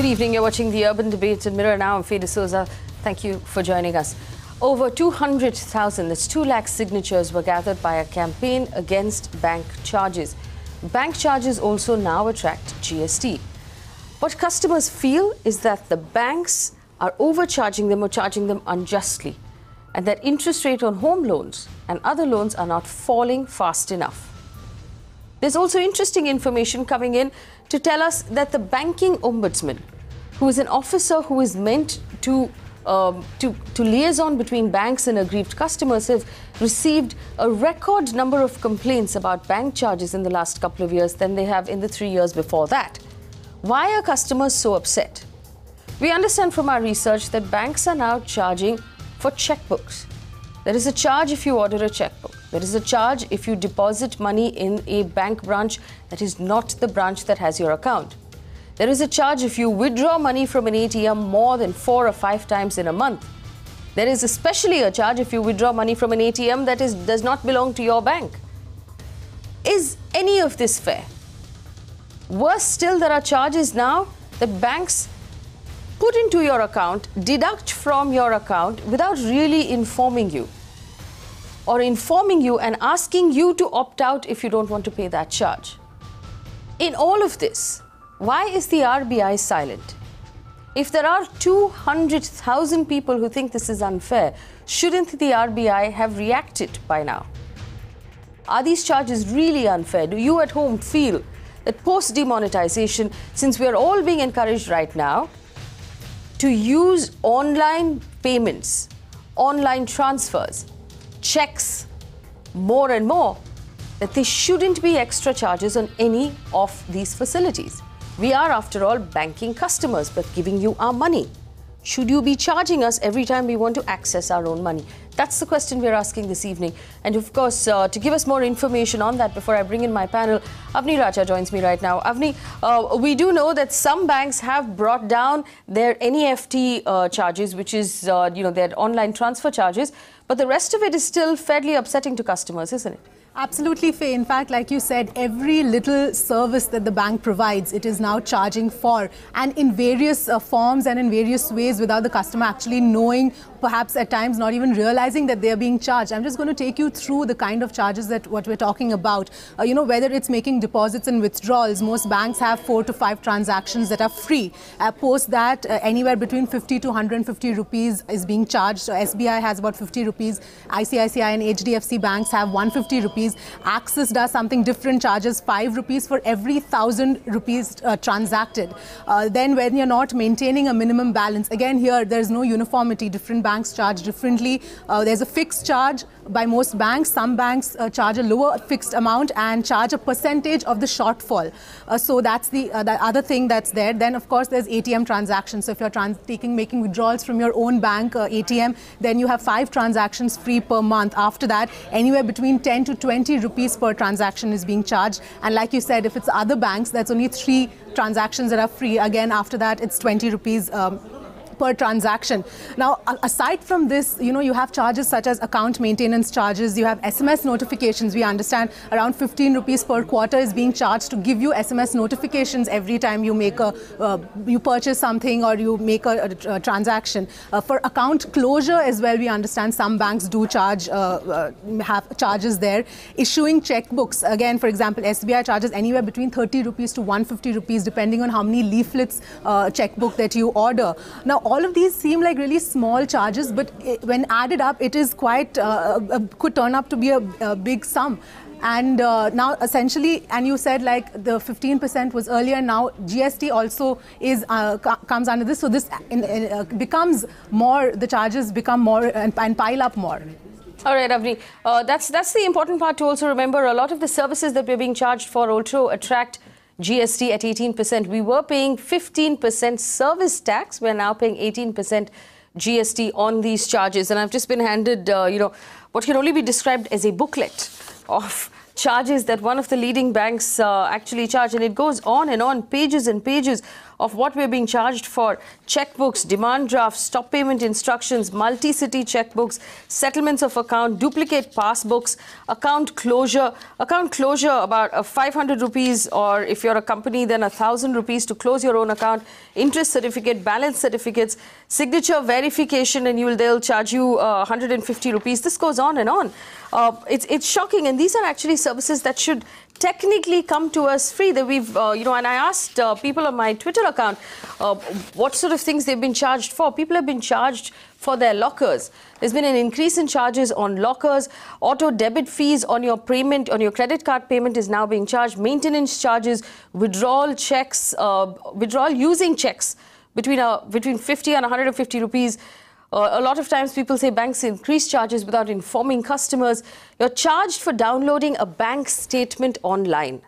evening. You're watching the Urban Debate in Mirror now. I'm Faye D'Souza. Thank you for joining us. Over 200,000, that's 2 lakh signatures were gathered by a campaign against bank charges. Bank charges also now attract GST. What customers feel is that the banks are overcharging them or charging them unjustly, and that interest rate on home loans and other loans are not falling fast enough. There's also interesting information coming in to tell us that the banking ombudsman, who is an officer who is meant to liaison between banks and aggrieved customers, have received a record number of complaints about bank charges in the last couple of years than they have in the 3 years before that. Why are customers so upset? We understand from our research that banks are now charging for checkbooks. There is a charge if you order a checkbook. There is a charge if you deposit money in a bank branch that is not the branch that has your account. There is a charge if you withdraw money from an ATM more than 4 or 5 times in a month. There is especially a charge if you withdraw money from an ATM that does not belong to your bank. Is any of this fair? Worse still, there are charges now that banks put into your account, deduct from your account without really informing you, or informing you and asking you to opt out if you don't want to pay that charge. In all of this, why is the RBI silent? If there are 200,000 people who think this is unfair, shouldn't the RBI have reacted by now? Are these charges really unfair? Do you at home feel that post-demonetization, since we are all being encouraged right now to use online payments, online transfers, checks more and more, that there shouldn't be extra charges on any of these facilities? We are, after all, banking customers, but giving you our money. Should you be charging us every time we want to access our own money? That's the question we're asking this evening. And of course, to give us more information on that, before I bring in my panel, Avni Raja joins me right now. Avni, we do know that some banks have brought down their NEFT charges, which is, their online transfer charges, but the rest of it is still fairly upsetting to customers, isn't it? Absolutely, Faye. In fact, like you said, every little service that the bank provides, it is now charging for, and in various forms and in various ways without the customer actually knowing, perhaps at times not even realizing that they are being charged. I'm just going to take you through the kind of charges that what we're talking about. Whether it's making deposits and withdrawals, most banks have 4 to 5 transactions that are free. Post that, anywhere between 50 to 150 rupees is being charged. So SBI has about 50 rupees. ICICI and HDFC banks have 150 rupees. Axis does something different, charges 5 rupees for every 1,000 rupees transacted. Then when you're not maintaining a minimum balance, again here there's no uniformity. Different banks charge differently. There's a fixed charge by most banks. Some banks charge a lower fixed amount and charge a percentage of the shortfall. So that's the other thing that's there. Then of course there's ATM transactions. So if you're making withdrawals from your own bank ATM, then you have 5 transactions free per month. After that, anywhere between 10 to 20 rupees per transaction is being charged. And like you said, if it's other banks, that's only 3 transactions that are free. Again, after that, it's 20 rupees per transaction. Now, aside from this, you have charges such as account maintenance charges. You have SMS notifications. We understand around 15 rupees per quarter is being charged to give you SMS notifications every time you make you purchase something or you make a transaction. For account closure as well, we understand some banks do charge, have charges there. Issuing checkbooks, again, for example, SBI charges anywhere between 30 rupees to 150 rupees, depending on how many leaflets checkbook that you order. Now, all of these seem like really small charges, but when added up, it is quite, could turn up to be a big sum. And now essentially, and you said like the 15% was earlier, now GST also is comes under this. So this becomes more, the charges become more and pile up more. All right, Avni, that's the important part to also remember. A lot of the services that we're being charged for also attract GST at 18%. We were paying 15% service tax. We're now paying 18% GST on these charges. And I've just been handed, what can only be described as a booklet of charges that one of the leading banks actually charge. And it goes on and on, pages and pages of what we're being charged for: checkbooks, demand drafts, stop payment instructions, multi-city checkbooks, settlements of account, duplicate passbooks, account closure about 500 rupees, or if you're a company then 1,000 rupees to close your own account, interest certificate, balance certificates, signature verification, and they'll charge you 150 rupees. This goes on and on. It's shocking, and these are actually services that should technically come to us free. That we've, and I asked people on my Twitter account what sort of things they've been charged for. People have been charged for their lockers. There's been an increase in charges on lockers. Auto debit fees on your payment, on your credit card payment, is now being charged. Maintenance charges, withdrawal checks, withdrawal using checks between 50 and 150 rupees. A lot of times people say banks increase charges without informing customers. You're charged for downloading a bank statement online.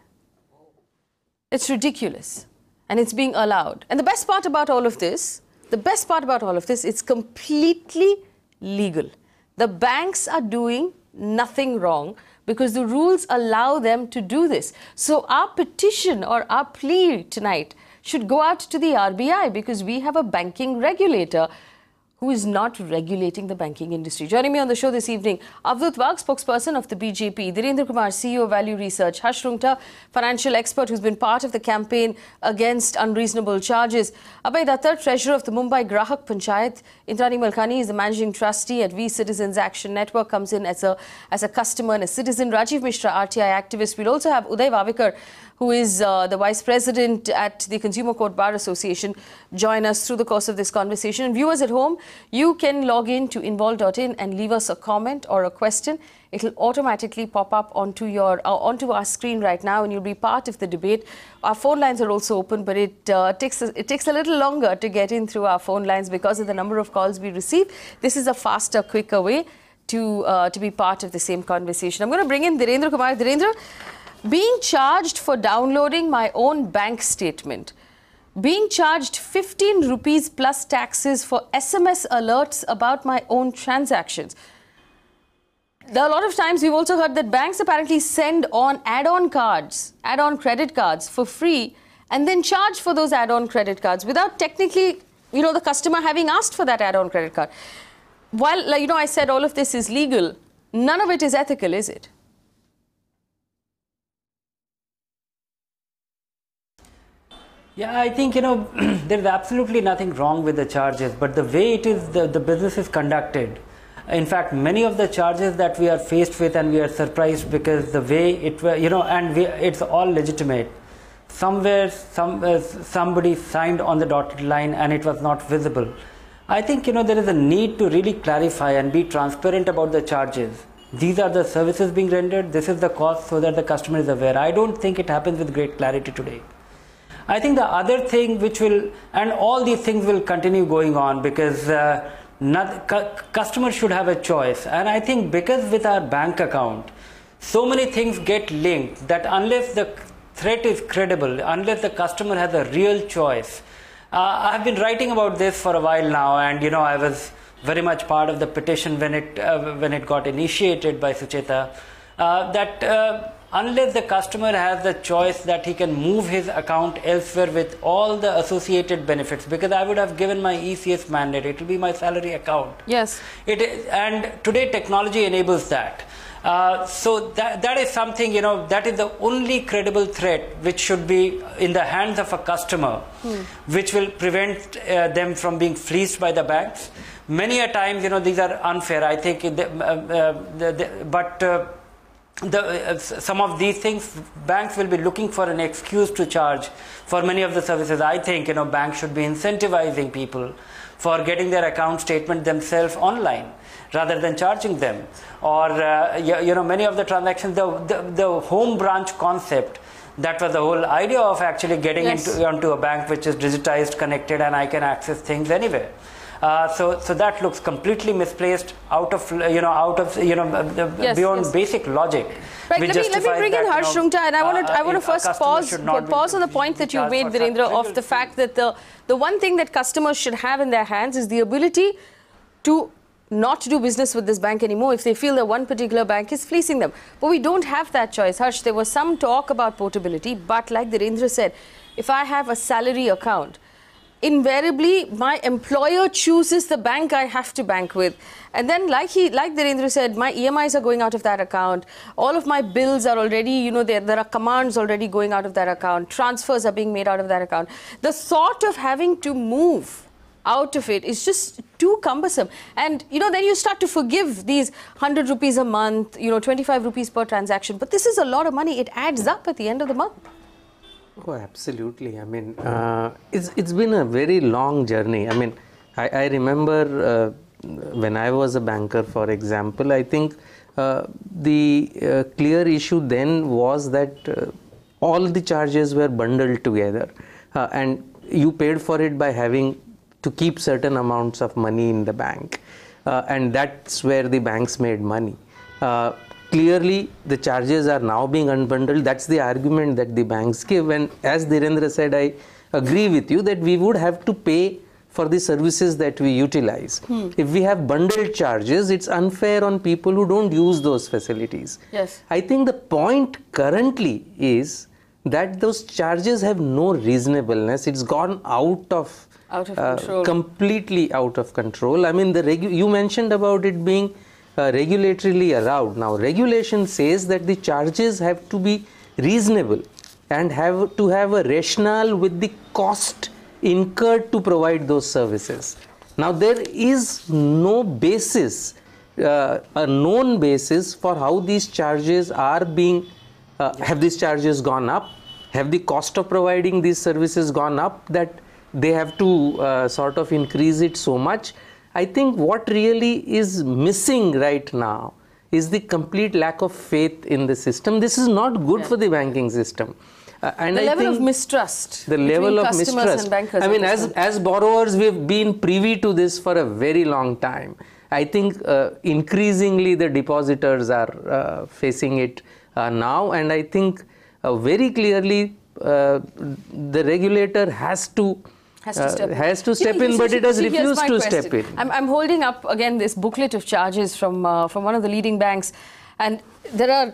It's ridiculous, and it's being allowed. And the best part about all of this, it's completely legal. The banks are doing nothing wrong because the rules allow them to do this. So our petition or our plea tonight should go out to the RBI, because we have a banking regulator who is not regulating the banking industry. Joining me on the show this evening, Abaidh Akhtar, spokesperson of the BJP, Dhirendra Kumar, CEO of ValueResearch, Rungta, financial expert who's been part of the campaign against unreasonable charges, Abaidh Akhtar, treasurer of the Mumbai Grahak Panchayat, Indrani Malkhani is the managing trustee at V Citizens Action Network, comes in as a customer and a citizen, Rajiv Mishra, RTI Activist. We'll also have Uday Wavekar, who is the Vice President at the Consumer Court Bar Association, join us through the course of this conversation. And viewers at home, you can log in to involve.in and leave us a comment or a question. It'll automatically pop up onto our screen right now, and you'll be part of the debate. Our phone lines are also open, but it takes a little longer to get in through our phone lines because of the number of calls we receive. This is a faster, quicker way to be part of the same conversation. I'm going to bring in Dhirendra Kumar. Dhirendra, being charged for downloading my own bank statement, being charged 15 rupees plus taxes for SMS alerts about my own transactions. There are a lot of times we've also heard that banks apparently send on add-on cards, add-on credit cards for free, and then charge for those add-on credit cards without technically, the customer having asked for that add-on credit card. While, I said all of this is legal, none of it is ethical, is it? Yeah, I think, there's absolutely nothing wrong with the charges, but the way it is, the business is conducted. In fact, many of the charges that we are faced with, and we are surprised because the way it, it's all legitimate. Somewhere, somebody signed on the dotted line and it was not visible. I think, there is a need to really clarify and be transparent about the charges. These are the services being rendered, this is the cost, so that the customer is aware. I don't think it happens with great clarity today. I think the other thing and all these things will continue going on, because customers should have a choice. And I think because with our bank account, so many things get linked that unless the threat is credible, unless the customer has a real choice. I have been writing about this for a while now, and I was very much part of the petition when it got initiated by Sucheta, unless the customer has the choice that he can move his account elsewhere with all the associated benefits, because I would have given my ECS mandate, it will be my salary account. Yes. And today technology enables that. So that is something, that is the only credible threat which should be in the hands of a customer, which will prevent them from being fleeced by the banks. Many a times, these are unfair, I think, some of these things, banks will be looking for an excuse to charge for many of the services. I think, banks should be incentivizing people for getting their account statement themselves online rather than charging them. Or, many of the transactions, the home branch concept, that was the whole idea of actually getting onto a bank which is digitized, connected, and I can access things anywhere. So that looks completely misplaced, beyond basic logic. Right, let me bring in Rungta, and I want to first pause on the point that you made, Dhirendra, of the fact that the one thing that customers should have in their hands is the ability to not do business with this bank anymore if they feel that one particular bank is fleecing them. But we don't have that choice. Harsh, there was some talk about portability, but like Dhirendra said, if I have a salary account, invariably my employer chooses the bank I have to bank with, and then like Dhirendra said, my EMIs are going out of that account, all of my bills are already, you know, there are commands already going out of that account, transfers are being made out of that account. The thought of having to move out of it is just too cumbersome, and you know, then you start to forgive these 100 rupees a month, you know, 25 rupees per transaction, but this is a lot of money. It adds up at the end of the month. Oh, absolutely. I mean, it's been a very long journey. I mean, I remember when I was a banker, for example, I think the clear issue then was that all the charges were bundled together, and you paid for it by having to keep certain amounts of money in the bank, and that's where the banks made money. Clearly, the charges are now being unbundled. That's the argument that the banks give. And as Dhirendra said, I agree with you that we would have to pay for the services that we utilize. If we have bundled charges, it's unfair on people who don't use those facilities. Yes. I think the point currently is that those charges have no reasonableness. It's gone out of control. Completely out of control. I mean, you mentioned about it being regulatorily allowed. Now, regulation says that the charges have to be reasonable and have to have a rationale with the cost incurred to provide those services. Now, there is no basis, a known basis for how these charges are being, have these charges gone up? Have the cost of providing these services gone up that they have to sort of increase it so much? I think what really is missing right now is the complete lack of faith in the system. This is not good for the banking system. And the level of mistrust. The level of customers mistrust. And bankers. I mean, as borrowers, we've been privy to this for a very long time. I think increasingly the depositors are facing it now, and I think very clearly the regulator has to step in, but it has refused to step in. I'm holding up again this booklet of charges from one of the leading banks, and there are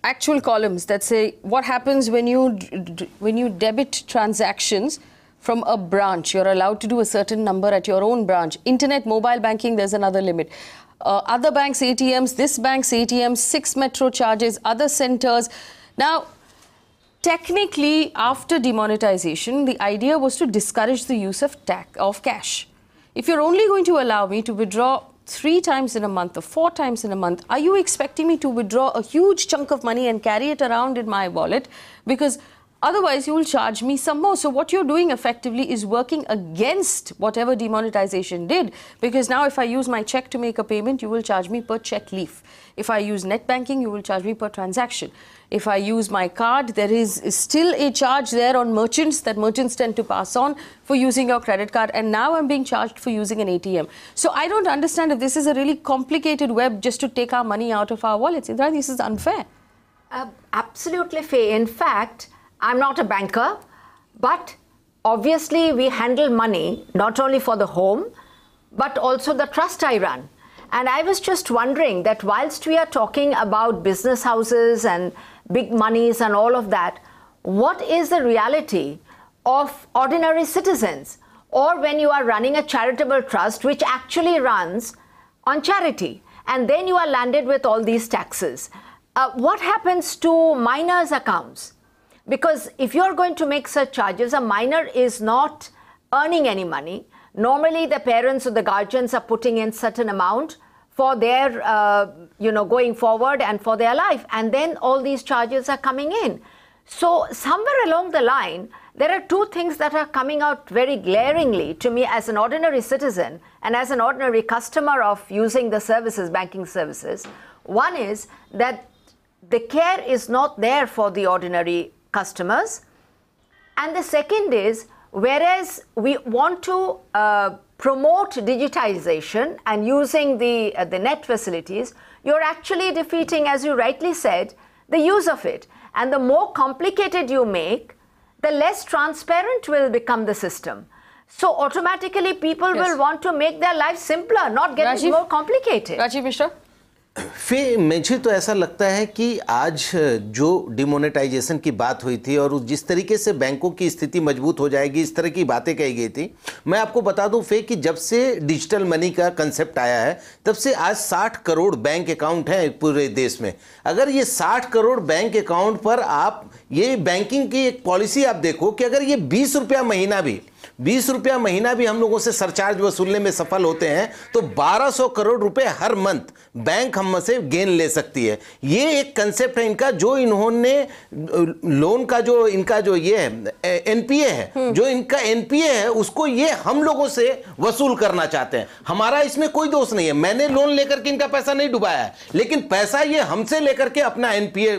actual columns that say what happens when you debit transactions from a branch. You're allowed to do a certain number at your own branch. Internet, mobile banking, there's another limit. Other banks' ATMs, this bank's ATMs, 6 metro charges, other centers. Now, technically, after demonetization, the idea was to discourage the use of cash. If you're only going to allow me to withdraw 3 times in a month or 4 times in a month, are you expecting me to withdraw a huge chunk of money and carry it around in my wallet? Because otherwise, you will charge me some more. So what you're doing effectively is working against whatever demonetization did. Because now if I use my cheque to make a payment, you will charge me per cheque leaf. If I use net banking, you will charge me per transaction. If I use my card, there is still a charge there on merchants that merchants tend to pass on for using your credit card. And now I'm being charged for using an ATM. So I don't understand if this is a really complicated web just to take our money out of our wallets. Indrani, this is unfair. Absolutely fair. In fact, I'm not a banker, but obviously we handle money not only for the home, but also the trust I run. And I was just wondering that whilst we are talking about business houses and big monies and all of that, what is the reality of ordinary citizens? Or when you are running a charitable trust, which actually runs on charity, and then you are landed with all these taxes. What happens to minors' accounts? Because if you're going to make such charges, a minor is not earning any money. Normally, the parents or the guardians are putting in certain amount for their, going forward and for their life. And then all these charges are coming in. So somewhere along the line, there are 2 things that are coming out very glaringly to me as an ordinary citizen and as an ordinary customer of using the services, banking services. One is that the care is not there for the ordinary customers. And the second is, whereas we want to promote digitization and using the net facilities, you're actually defeating, as you rightly said, the use of it. And the more complicated you make, the less transparent will become the system. So automatically people will want to make their lives simpler, not get it more complicated. Rajiv Mishra? मुझे तो ऐसा लगता है कि आज जो demonetisation की बात हुई थी और जिस तरीके से बैंकों की स्थिति मजबूत हो जाएगी, इस तरह की बातें कही गई थी। मैं आपको बता दूं कि जब से डिजिटल मनी का कंसेप्ट आया है तब से आज 60 करोड़ बैंक अकाउंट हैं पूरे देश में। अगर ये 60 करोड़ बैंक अकाउंट पर आप ये बैंकिंग की एक पॉलिसी आप देखो कि अगर ये 20 रुपया महीना भी हम लोगों से सरचार्ज वसूलने में सफल होते हैं तो 1200 करोड़ रुपए हर मंथ बैंक हम से गेन ले सकती है। ये एक कंसेप्ट है इनका, जो इन्होंने लोन का जो इनका जो ये है एनपीए है, जो इनका एनपीए है उसको ये हम लोगों से वसूल करना चाहते हैं। हमारा इसमें कोई दोष नहीं है, मैंने लोन लेकर के इनका पैसा नहीं डुबाया है, लेकिन पैसा ये हमसे लेकर के अपना NPA.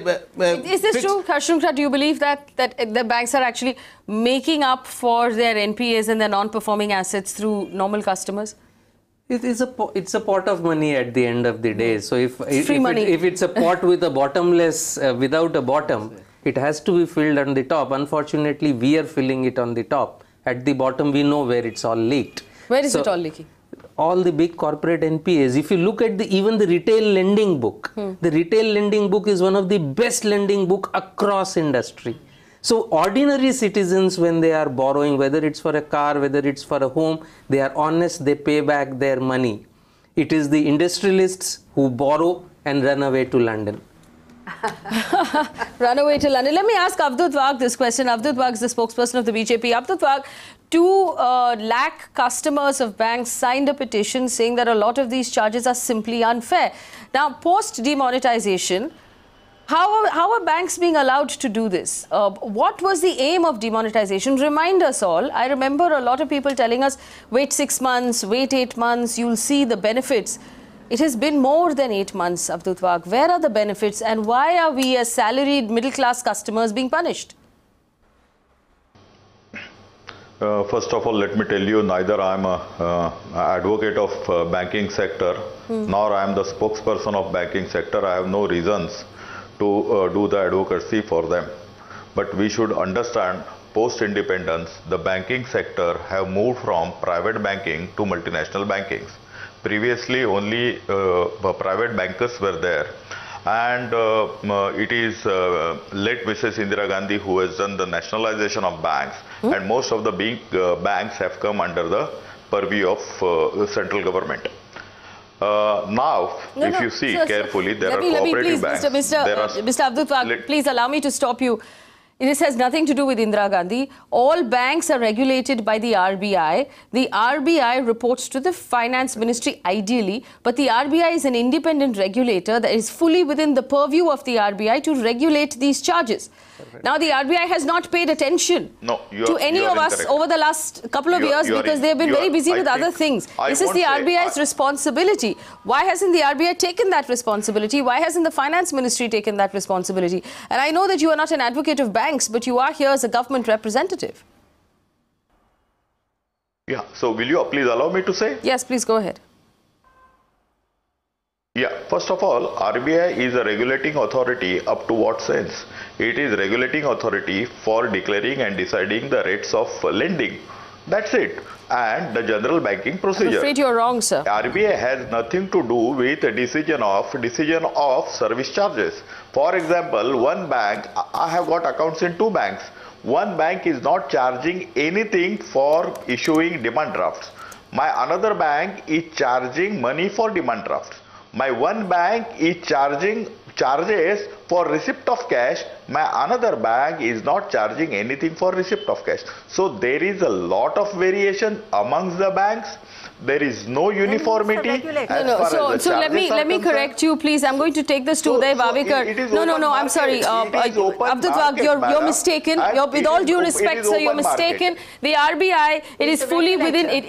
Is this true, Rungta? Do you believe that the banks are actually making up for their NPAs and their non-performing assets through normal customers? It's a pot of money at the end of the day. So if it's a pot with a bottomless, without a bottom, it has to be filled on the top. Unfortunately, we are filling it on the top. At the bottom, we know where it's all leaked. Where is it all leaking? All the big corporate NPAs. If you look at even the retail lending book, the retail lending book is one of the best lending book across industry. So ordinary citizens, when they are borrowing, whether it's for a car, whether it's for a home, they are honest, they pay back their money. It is the industrialists who borrow and run away to London. Run away to London. Let me ask Abaidh Wavekar this question. Abaidh Wavekar is the spokesperson of the BJP. Abaidh Wavekar, 2 lakh customers of banks signed a petition saying that a lot of these charges are simply unfair. Now, post-demonetization, how are banks being allowed to do this? What was the aim of demonetization? Remind us all. I remember a lot of people telling us, wait 6 months, wait 8 months, you'll see the benefits. It has been more than 8 months, Abaidh Wavekar. Where are the benefits and why are we as salaried middle-class customers being punished? First of all, let me tell you, neither I am an advocate of banking sector, nor I am the spokesperson of banking sector. I have no reasons to do the advocacy for them. But we should understand, post-independence, the banking sector have moved from private banking to multinational bankings. Previously, only private bankers were there. And it is late Mrs. Indira Gandhi who has done the nationalization of banks. And most of the big banks have come under the purview of central government. If you see carefully, there are cooperative banks. Mr. Abaidh Wavekar, please allow me to stop you. This has nothing to do with Indira Gandhi. All banks are regulated by the RBI. The RBI reports to the Finance Ministry ideally, but the RBI is an independent regulator that is fully within the purview of the RBI to regulate these charges. Now, the RBI has not paid attention to any of us over the last couple of years because they have been very busy with other things. This is the RBI's responsibility. Why hasn't the RBI taken that responsibility? Why hasn't the Finance Ministry taken that responsibility? And I know that you are not an advocate of banks, but you are here as a government representative. Yeah, so will you please allow me to say? Yes, please go ahead. Yeah, first of all, RBI is a regulating authority up to what sense? It is regulating authority for declaring and deciding the rates of lending. That's it. And the general banking procedure. I'm afraid you're wrong, sir. RBI has nothing to do with a decision of service charges. For example, one bank, I have got accounts in 2 banks. One bank is not charging anything for issuing demand drafts. My another bank is charging money for demand drafts. My one bank is charging charges for receipt of cash. My another bank is not charging anything for receipt of cash. So there is a lot of variation amongst the banks. There is no uniformity. So let me correct you, please. I'm going to take this to Uday Wavekar. No, I'm sorry. Abaidh Wavekar, you're mistaken. With all due respect, sir, you're mistaken. The RBI, it is fully within, it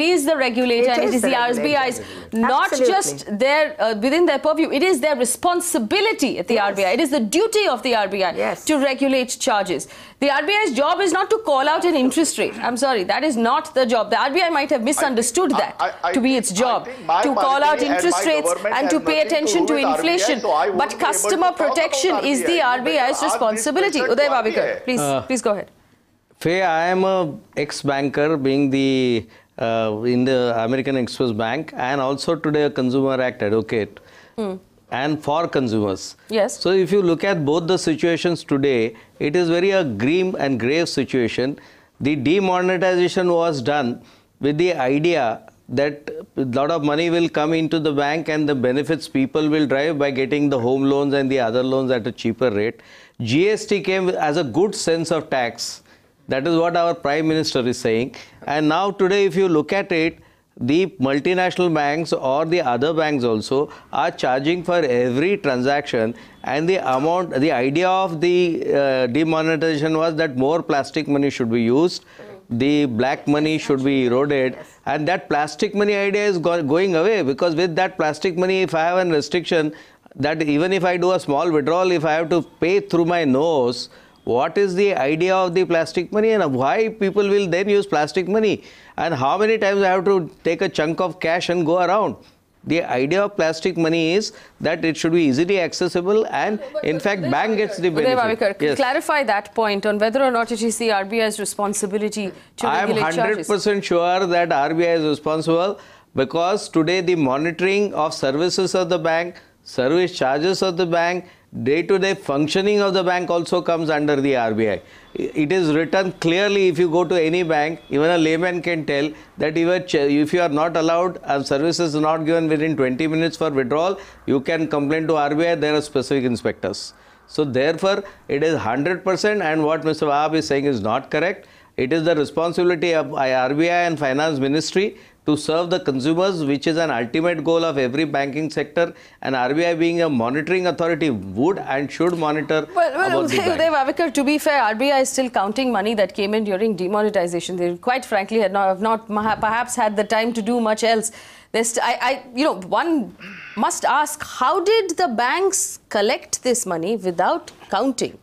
is the regulator and it is the RBI's, not just within their purview. It is their responsibility at the RBI. It is the duty of the RBI to regulate charges. The RBI's job is not to call out an interest rate. I'm sorry, that is not the job. The RBI might have misunderstood that to be its job, to call out interest rates and to pay attention to inflation. But customer protection is the RBI's responsibility. Uday Wavekar, please go ahead. I am a ex-banker, being in the American Express Bank, and also today a Consumer Act advocate. and for consumers. Yes. So if you look at both the situations today, it is very a grim and grave situation. The demonetization was done with the idea that a lot of money will come into the bank and the benefits people will derive by getting the home loans and the other loans at a cheaper rate. GST came as a good sense of tax. That is what our Prime Minister is saying. And now today, if you look at it, the multinational banks or the other banks also are charging for every transaction, and the amount, the idea of the demonetization was that more plastic money should be used, the black money should be eroded, and that plastic money idea is going away, because with that plastic money, if I have a restriction that even if I do a small withdrawal, if I have to pay through my nose, what is the idea of the plastic money and why people will then use plastic money, and how many times I have to take a chunk of cash and go around? The idea of plastic money is that it should be easily accessible, and in fact bank gets the benefit. Uday Wavekar, clarify that point on whether or not it is the RBI's responsibility to regulate charges. I am 100% sure that RBI is responsible, because today the monitoring of services of the bank, service charges of the bank, day-to-day functioning of the bank also comes under the RBI. It is written clearly. If you go to any bank, even a layman can tell that if you are not allowed and services not given within 20 minutes for withdrawal, you can complain to RBI. There are specific inspectors. So therefore, it is 100%, and what Mr. Wahab is saying is not correct. It is the responsibility of RBI and Finance Ministry to serve the consumers, which is an ultimate goal of every banking sector, and RBI being a monitoring authority would and should monitor about the bank. Uday Wavekar, to be fair, RBI is still counting money that came in during demonetization. They quite frankly have not perhaps had the time to do much else. One must ask, how did the banks collect this money without counting?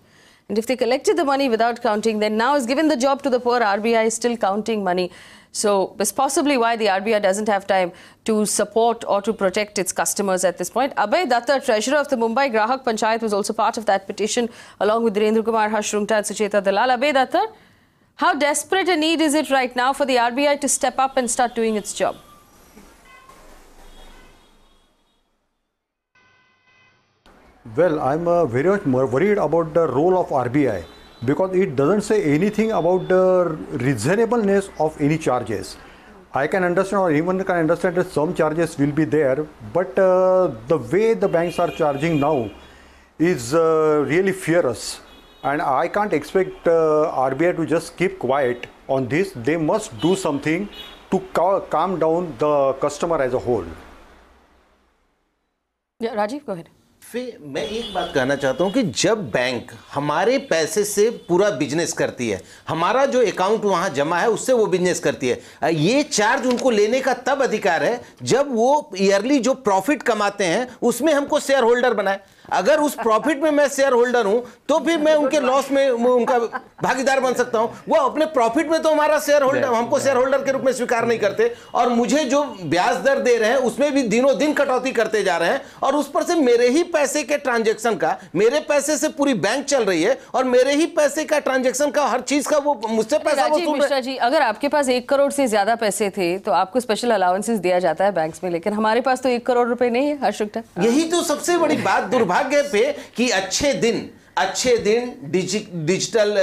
And if they collected the money without counting, then now is given the job to the poor RBI is still counting money. So that's possibly why the RBI doesn't have time to support or to protect its customers at this point. Abaidh Akhtar, treasurer of the Mumbai Grahak Panchayat, was also part of that petition, along with Dhirendra Kumar, Rungta and Sucheta Dalal. Abaidh Akhtar, how desperate a need is it right now for the RBI to step up and start doing its job? Well, I'm very much more worried about the role of RBI, because it doesn't say anything about the reasonableness of any charges. I can understand, or anyone can understand, that some charges will be there, but the way the banks are charging now is really furious, and I can't expect RBI to just keep quiet on this. They must do something to calm down the customer as a whole. Yeah, Rajiv, go ahead. मैं एक बात कहना चाहता हूं कि जब bank हमारे पैसे से पूरा बिजनेस करती है, हमारा जो अकाउंट वहां जमा है उससे वो बिजनेस करती है, ये चार्ज उनको लेने का तब अधिकार है जब वो ईयरली जो प्रॉफिट कमाते हैं उसमें हमको शेयर होल्डर बनाए। अगर उस प्रॉफिट में मैं शेयर होल्डर हूं तो फिर मैं उनके लॉस में उनका भागीदार बन सकता हूं। वो अपने प्रॉफिट में तो हमारा शेयर होल्डर, हमको शेयर होल्डर के रूप में स्वीकार नहीं करते, और मुझे जो ब्याज दर दे रहे हैं उसमें भी दिनों दिन कटौती करते जा रहे हैं, और उस पर से मेरे ही पैसे के ट्रांजैक्शन का, मेरे पैसे से पूरी बैंक चल रही है, और मेरे ही पैसे का ट्रांजैक्शन का हर चीज का वो मुझसे पैसा वसूल रहे हैं। राजीव मिश्रा जी, अगर आपके पास 1 करोड़ से ज्यादा पैसे थे तो आपको स्पेशल अलाउंसेस दिया जाता है बैंक्स में, लेकिन हमारे पास तो 1 करोड़ रुपए नहीं है। हर्षुक्ता, यही तो सबसे बड़ी बात दुर्भाग्य पे कि अच्छे दिन डिजिटल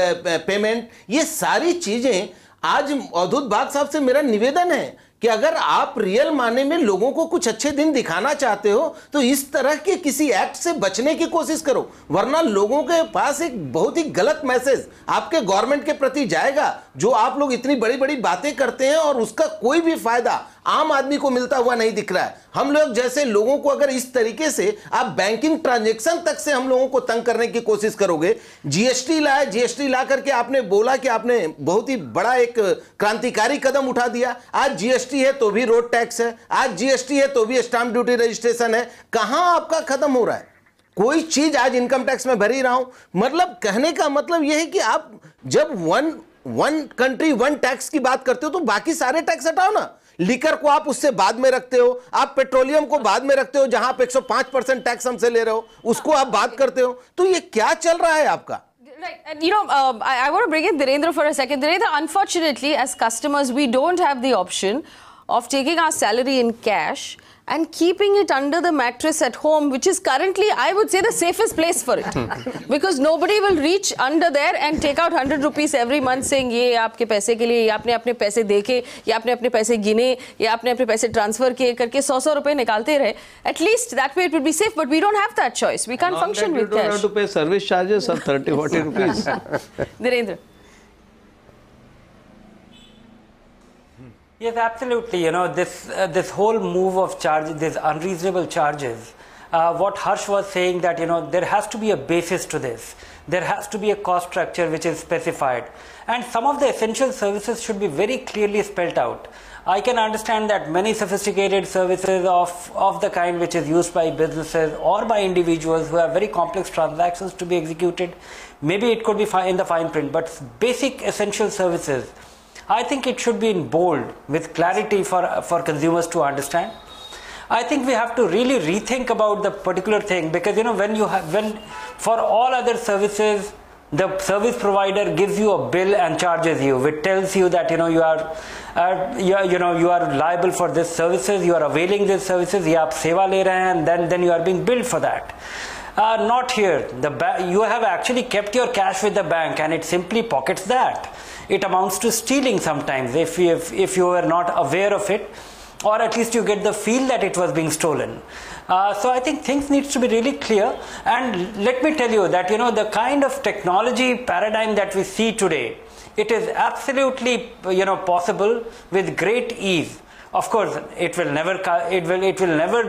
पेमेंट, ये सारी चीजें आज अवधूत बाग साहब से मेरा निवेदन है कि अगर आप रियल माने में लोगों को कुछ अच्छे दिन दिखाना चाहते हो तो इस तरह के किसी एक्ट से बचने की कोशिश करो, वरना लोगों के पास एक बहुत ही गलत मैसेज आपके गवर्नमेंट के प्रति जाएगा। जो आप लोग इतनी बड़ी बड़ी बातें करते हैं और उसका कोई भी फायदा आम आदमी को मिलता हुआ नहीं दिख रहा है। हम लोग जैसे लोगों को अगर इस तरीके से आप बैंकिंग ट्रांजैक्शन तक से हम लोगों को तंग करने की कोशिश करोगे, जीएसटी ला करके आपने बोला कि आपने बहुत ही बड़ा एक क्रांतिकारी कदम उठा दिया। आज जीएसटी है तो भी रोड टैक्स है, आज जीएसटी है तो भी स्टाम्प ड्यूटी रजिस्ट्रेशन है, कहां आपका खत्म हो रहा है? कोई चीज आज इनकम टैक्स में भर ही रहा हूं। मतलब कहने का मतलब यह है कि आप जब वन कंट्री वन टैक्स की बात करते हो तो बाकी सारे टैक्स हटाओ ना। लिकर को आप उससे बाद में रखते हो, आप पेट्रोलियम को बाद में रखते हो, जहां आप 105% टैक्स हमसे ले रहे हो उसको आप बात करते हो, तो ये क्या चल रहा है आपका? Right, and I want to bring in Dhirendra for a second. Dhirendra, unfortunately, as customers, we don't have the option of taking our salary in cash and keeping it under the mattress at home, which is currently, I would say, the safest place for it. Because nobody will reach under there and take out 100 rupees every month saying, ye aapke paise ke liye, ye aapne apne paise dekhe, ye aapne apne paise gine, ye aapne apne paise transfer kiye, karke 100 rupees nikalte rahe. At least that way it would be safe, but we don't have that choice. We can't function with cash. You don't have to pay service charges of 30, 40 rupees. Dhirendra. Yes, absolutely. You know, this whole move of charges, these unreasonable charges, what Harsh was saying that, you know, there has to be a basis to this. There has to be a cost structure which is specified. And some of the essential services should be very clearly spelled out. I can understand that many sophisticated services of the kind which is used by businesses or by individuals who have very complex transactions to be executed, maybe it could be in the fine print, but basic essential services, I think it should be in bold with clarity for consumers to understand. I think we have to really rethink about the particular thing, because, you know, when for all other services, the service provider gives you a bill and charges you, which tells you that, you know, you are liable for this services, you are availing these services, ye aap seva le rahe hain, and then you are being billed for that. Not here. You have actually kept your cash with the bank and it simply pockets that. It amounts to stealing sometimes if you are not aware of it, or at least you get the feel that it was being stolen. So I think things need to be really clear. And let me tell you that, you know, the kind of technology paradigm that we see today, it is absolutely, you know, possible with great ease. Of course, it will never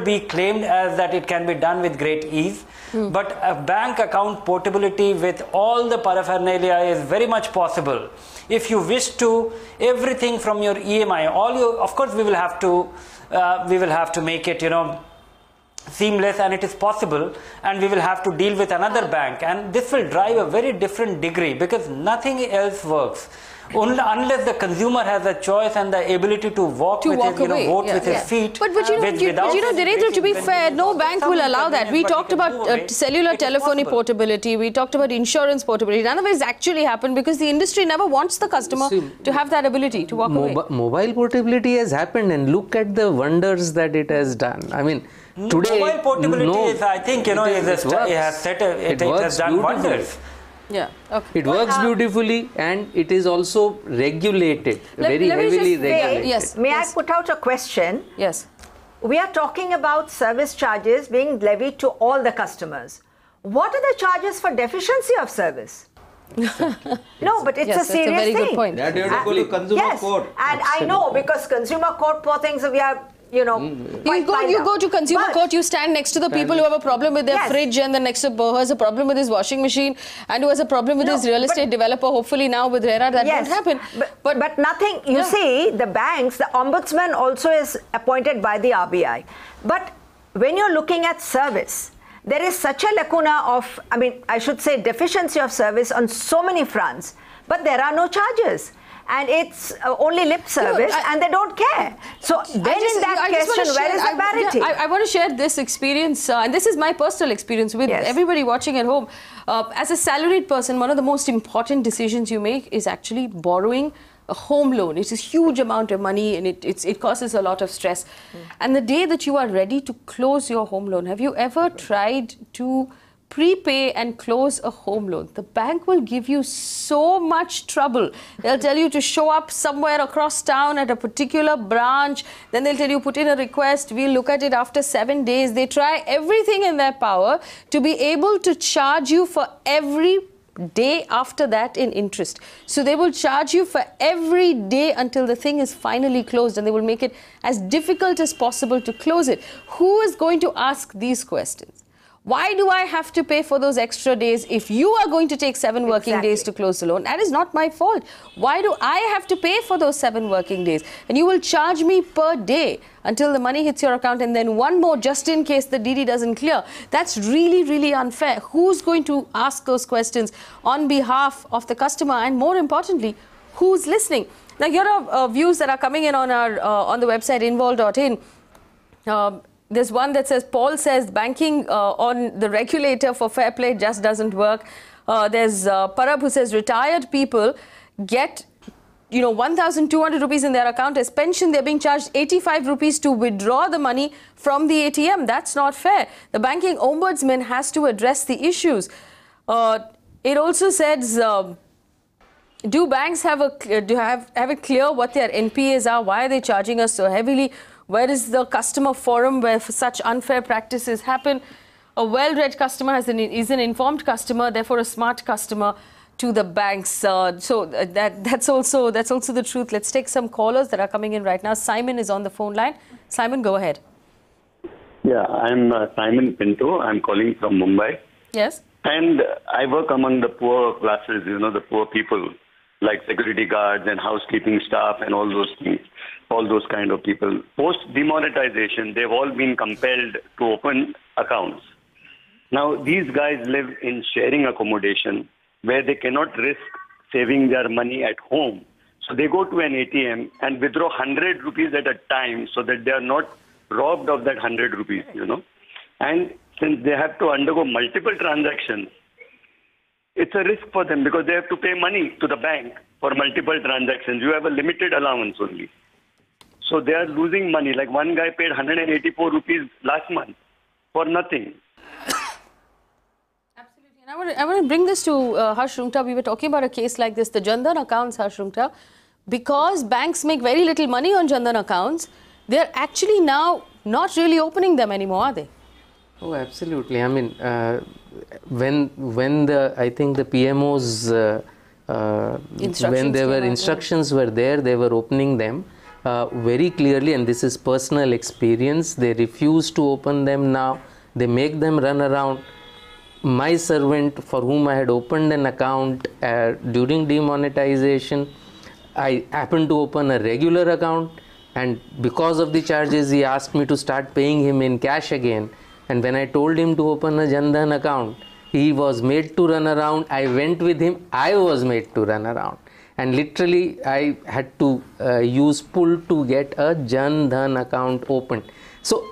be claimed as that it can be done with great ease. But a bank account portability with all the paraphernalia is very much possible. If you wish to, everything from your EMI, of course we will have to make it, you know, seamless, and it is possible, and we will have to deal with another bank, and this will drive a very different degree, because nothing else works unless the consumer has a choice and the ability to vote with his feet. But you know, Dhirendra, to be fair, no bank will allow that. We talked about cellular telephony portability, we talked about insurance portability. None of it has actually happened because the industry never wants the customer to have that ability to walk away. Mobile portability has happened, and look at the wonders that it has done. I mean, today, mobile portability is, I think, you know, it has done wonders. Yeah, okay. It works beautifully, and it is also regulated, very heavily regulated. Yes. May I put out a question? Yes. We are talking about service charges being levied to all the customers. What are the charges for deficiency of service? No, but it's a serious thing. That's a very good point. That you have to go to consumer court. And I know, because consumer court, poor things, we are, you know, you go to consumer court, you stand next to the people who have a problem with their fridge, and the next to who has a problem with his washing machine, and who has a problem with his real estate developer. Hopefully now with RERA that won't happen. But nothing, you see, the banks, the ombudsman also is appointed by the RBI. But when you're looking at service, there is such a lacuna of, I mean, I should say deficiency of service on so many fronts, but there are no charges. And it's only lip service, and they don't care. So then in that question, where is the parity? I want to share this experience, and this is my personal experience with everybody watching at home. As a salaried person, one of the most important decisions you make is actually borrowing a home loan. It's a huge amount of money, and it causes a lot of stress. And the day that you are ready to close your home loan, have you ever tried to prepay and close a home loan? The bank will give you so much trouble. They'll tell you to show up somewhere across town at a particular branch. Then they'll tell you, put in a request. We'll look at it after 7 days. They try everything in their power to be able to charge you for every day after that in interest. So they will charge you for every day until the thing is finally closed, and they will make it as difficult as possible to close it. Who is going to ask these questions? Why do I have to pay for those extra days if you are going to take 7 working days to close the loan? That is not my fault. Why do I have to pay for those 7 working days? And you will charge me per day until the money hits your account, and then one more just in case the DD doesn't clear. That's really, really unfair. Who's going to ask those questions on behalf of the customer? And more importantly, who's listening? Now, here are views that are coming in on our on the website invol.in. There's one that says, Paul says, banking on the regulator for fair play just doesn't work. There's Parab who says, retired people get 1,200 rupees in their account as pension, they're being charged 85 rupees to withdraw the money from the ATM. That's not fair. The banking ombudsman has to address the issues. It also says, do banks have it clear what their NPAs are? Why are they charging us so heavily? Where is the customer forum where such unfair practices happen? A well-read customer is an informed customer, therefore a smart customer to the banks. That's also the truth. Let's take some callers that are coming in right now. Simon is on the phone line. Simon, go ahead. Yeah, I'm Simon Pinto. I'm calling from Mumbai. Yes. And I work among the poor classes, the poor people, like security guards and housekeeping staff and all those things, all those kind of people. Post demonetization, they've all been compelled to open accounts. Now, these guys live in sharing accommodation where they cannot risk saving their money at home. So they go to an ATM and withdraw 100 rupees at a time so that they are not robbed of that 100 rupees, And since they have to undergo multiple transactions, it's a risk for them because they have to pay money to the bank for multiple transactions. You have a limited allowance only. So they are losing money. Like one guy paid 184 rupees last month for nothing. I want to bring this to Harsh Rungta. We were talking about a case like this, the Jan Dhan accounts, Harsh Rungta. Because banks make very little money on Jan Dhan accounts, they're actually now not really opening them anymore, are they? Oh, absolutely. I mean, when I think the PMOs, when there were instructions were there, they were opening them very clearly, and this is personal experience. They refuse to open them now. They make them run around. My servant, for whom I had opened an account during demonetization, I happened to open a regular account, and because of the charges, he asked me to start paying him in cash again. And when I told him to open a Jan Dhan account, he was made to run around. I went with him. I was made to run around. And literally, I had to use pull to get a Jan Dhan account opened. So,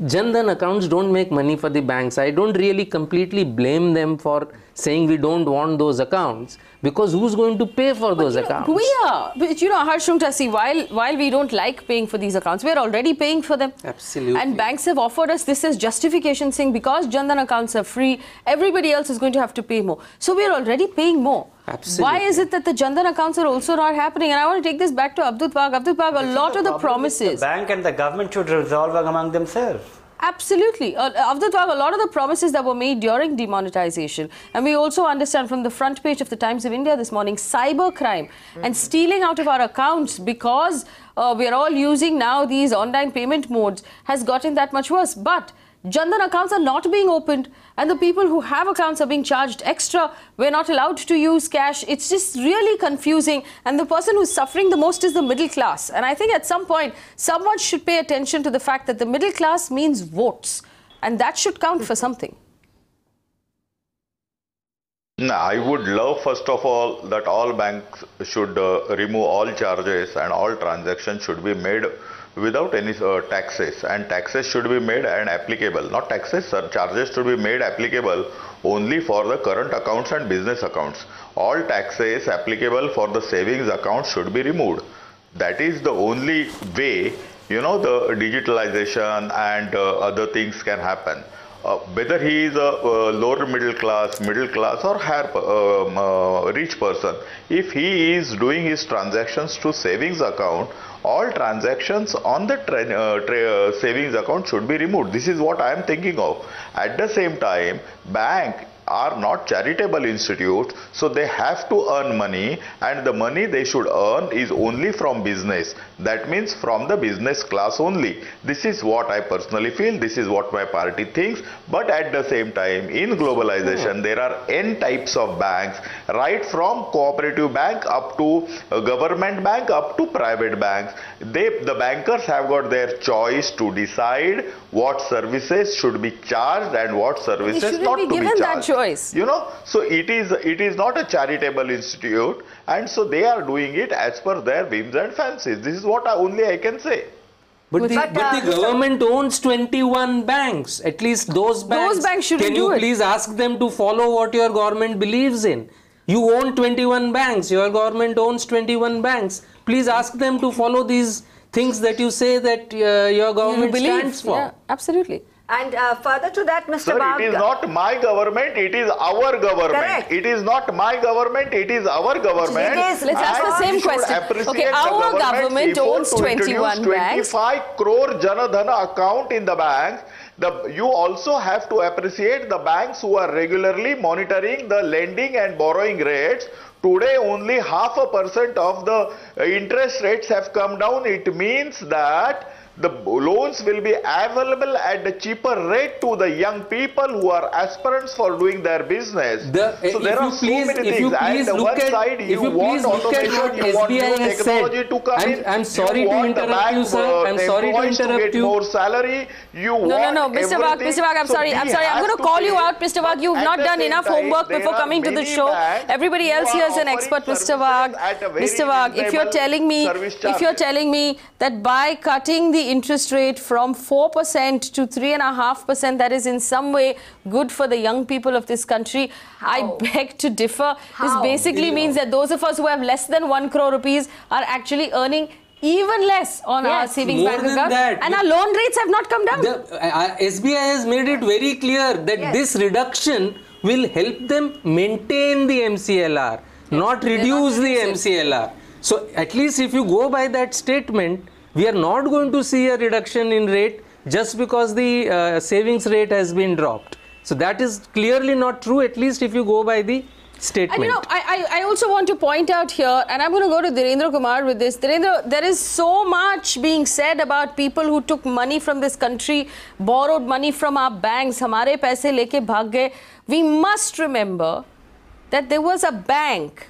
Jan Dhan accounts don't make money for the banks. I don't really completely blame them for saying we don't want those accounts, because who's going to pay for those accounts? We are. But Harsh Rungta, see, while we don't like paying for these accounts, we're already paying for them. Absolutely. And banks have offered us this as justification, saying because Jan Dhan accounts are free, everybody else is going to have to pay more. So we're already paying more. Absolutely. Why is it that the Jan Dhan accounts are also not happening? And I want to take this back to Abdul Pak. Abdul Pak, a lot of the promises. The bank and the government should resolve among themselves. Absolutely. Abdul Pak, a lot of the promises that were made during demonetization, and we also understand from the front page of the Times of India this morning, cyber crime and stealing out of our accounts because we are all using now these online payment modes has gotten that much worse. But Jan Dhan accounts are not being opened, and the people who have accounts are being charged extra. We're not allowed to use cash. It's just really confusing, and the person who's suffering the most is the middle class. And I think at some point, someone should pay attention to the fact that the middle class means votes, and that should count for something. I would love, first of all, that all banks should remove all charges and all transactions should be made without any taxes, and taxes should be made and applicable, not taxes, charges should be made applicable only for the current accounts and business accounts. All taxes applicable for the savings account should be removed. That is the only way, the digitalization and other things can happen. Whether he is a lower middle class or higher rich person, if he is doing his transactions to savings account, all transactions on the savings account should be removed. This is what I am thinking of. At the same time, bank are not charitable institutes, so they have to earn money, and the money they should earn is only from business. That means from the business class only. This is what I personally feel, this is what my party thinks. But at the same time, in globalization, there are N types of banks, right from cooperative bank up to government bank up to private banks. The bankers have got their choice to decide what services should be charged and what services not to be charged. That choice. So it is not a charitable institute, and so they are doing it as per their whims and fancies. This is what only I can say. But the government owns 21 banks. At least those banks shouldn't can you please ask them to follow what your government believes in? You own 21 banks. Your government owns 21 banks. Please ask them to follow these things that you say that your government stands for. Yeah, absolutely. And further to that, Mr. Sir, Bagh, it is not my government, it is our government. Correct. It is not my government, it is our government. It is. Let's ask the same question. Okay, our government owns 21 banks. 25 crore Janadhana account in the bank. You also have to appreciate the banks who are regularly monitoring the lending and borrowing rates. Today only 0.5% of the interest rates have come down. It means that the loans will be available at a cheaper rate to the young people who are aspirants for doing their business. So there are so many things. If you please look at, you want SBI has said, I'm sorry to interrupt you, sir. I'm sorry to interrupt you. More salary. No, Mr. Bagh, I'm sorry. I'm going to call you out, Mr. Bagh. You've not done enough homework before coming to the show. Everybody else here is an expert, Mr. Bagh. Mr. Bagh, if you're telling me that by cutting the interest rate from 4% to 3.5%, that is in some way good for the young people of this country, I beg to differ. This basically means that those of us who have less than 1 crore rupees are actually earning even less on our savings bank account, and our loan rates have not come down. SBI has made it very clear that this reduction will help them maintain the MCLR, not reduce the MCLR. So at least if you go by that statement, we are not going to see a reduction in rate just because the savings rate has been dropped. So that is clearly not true, at least if you go by the statement. And I also want to point out here, and I'm going to go to Dhirendra Kumar with this. Dhirendra, there is so much being said about people who took money from this country, borrowed money from our banks, hamare paise leke bhag gaye. We must remember that there was a bank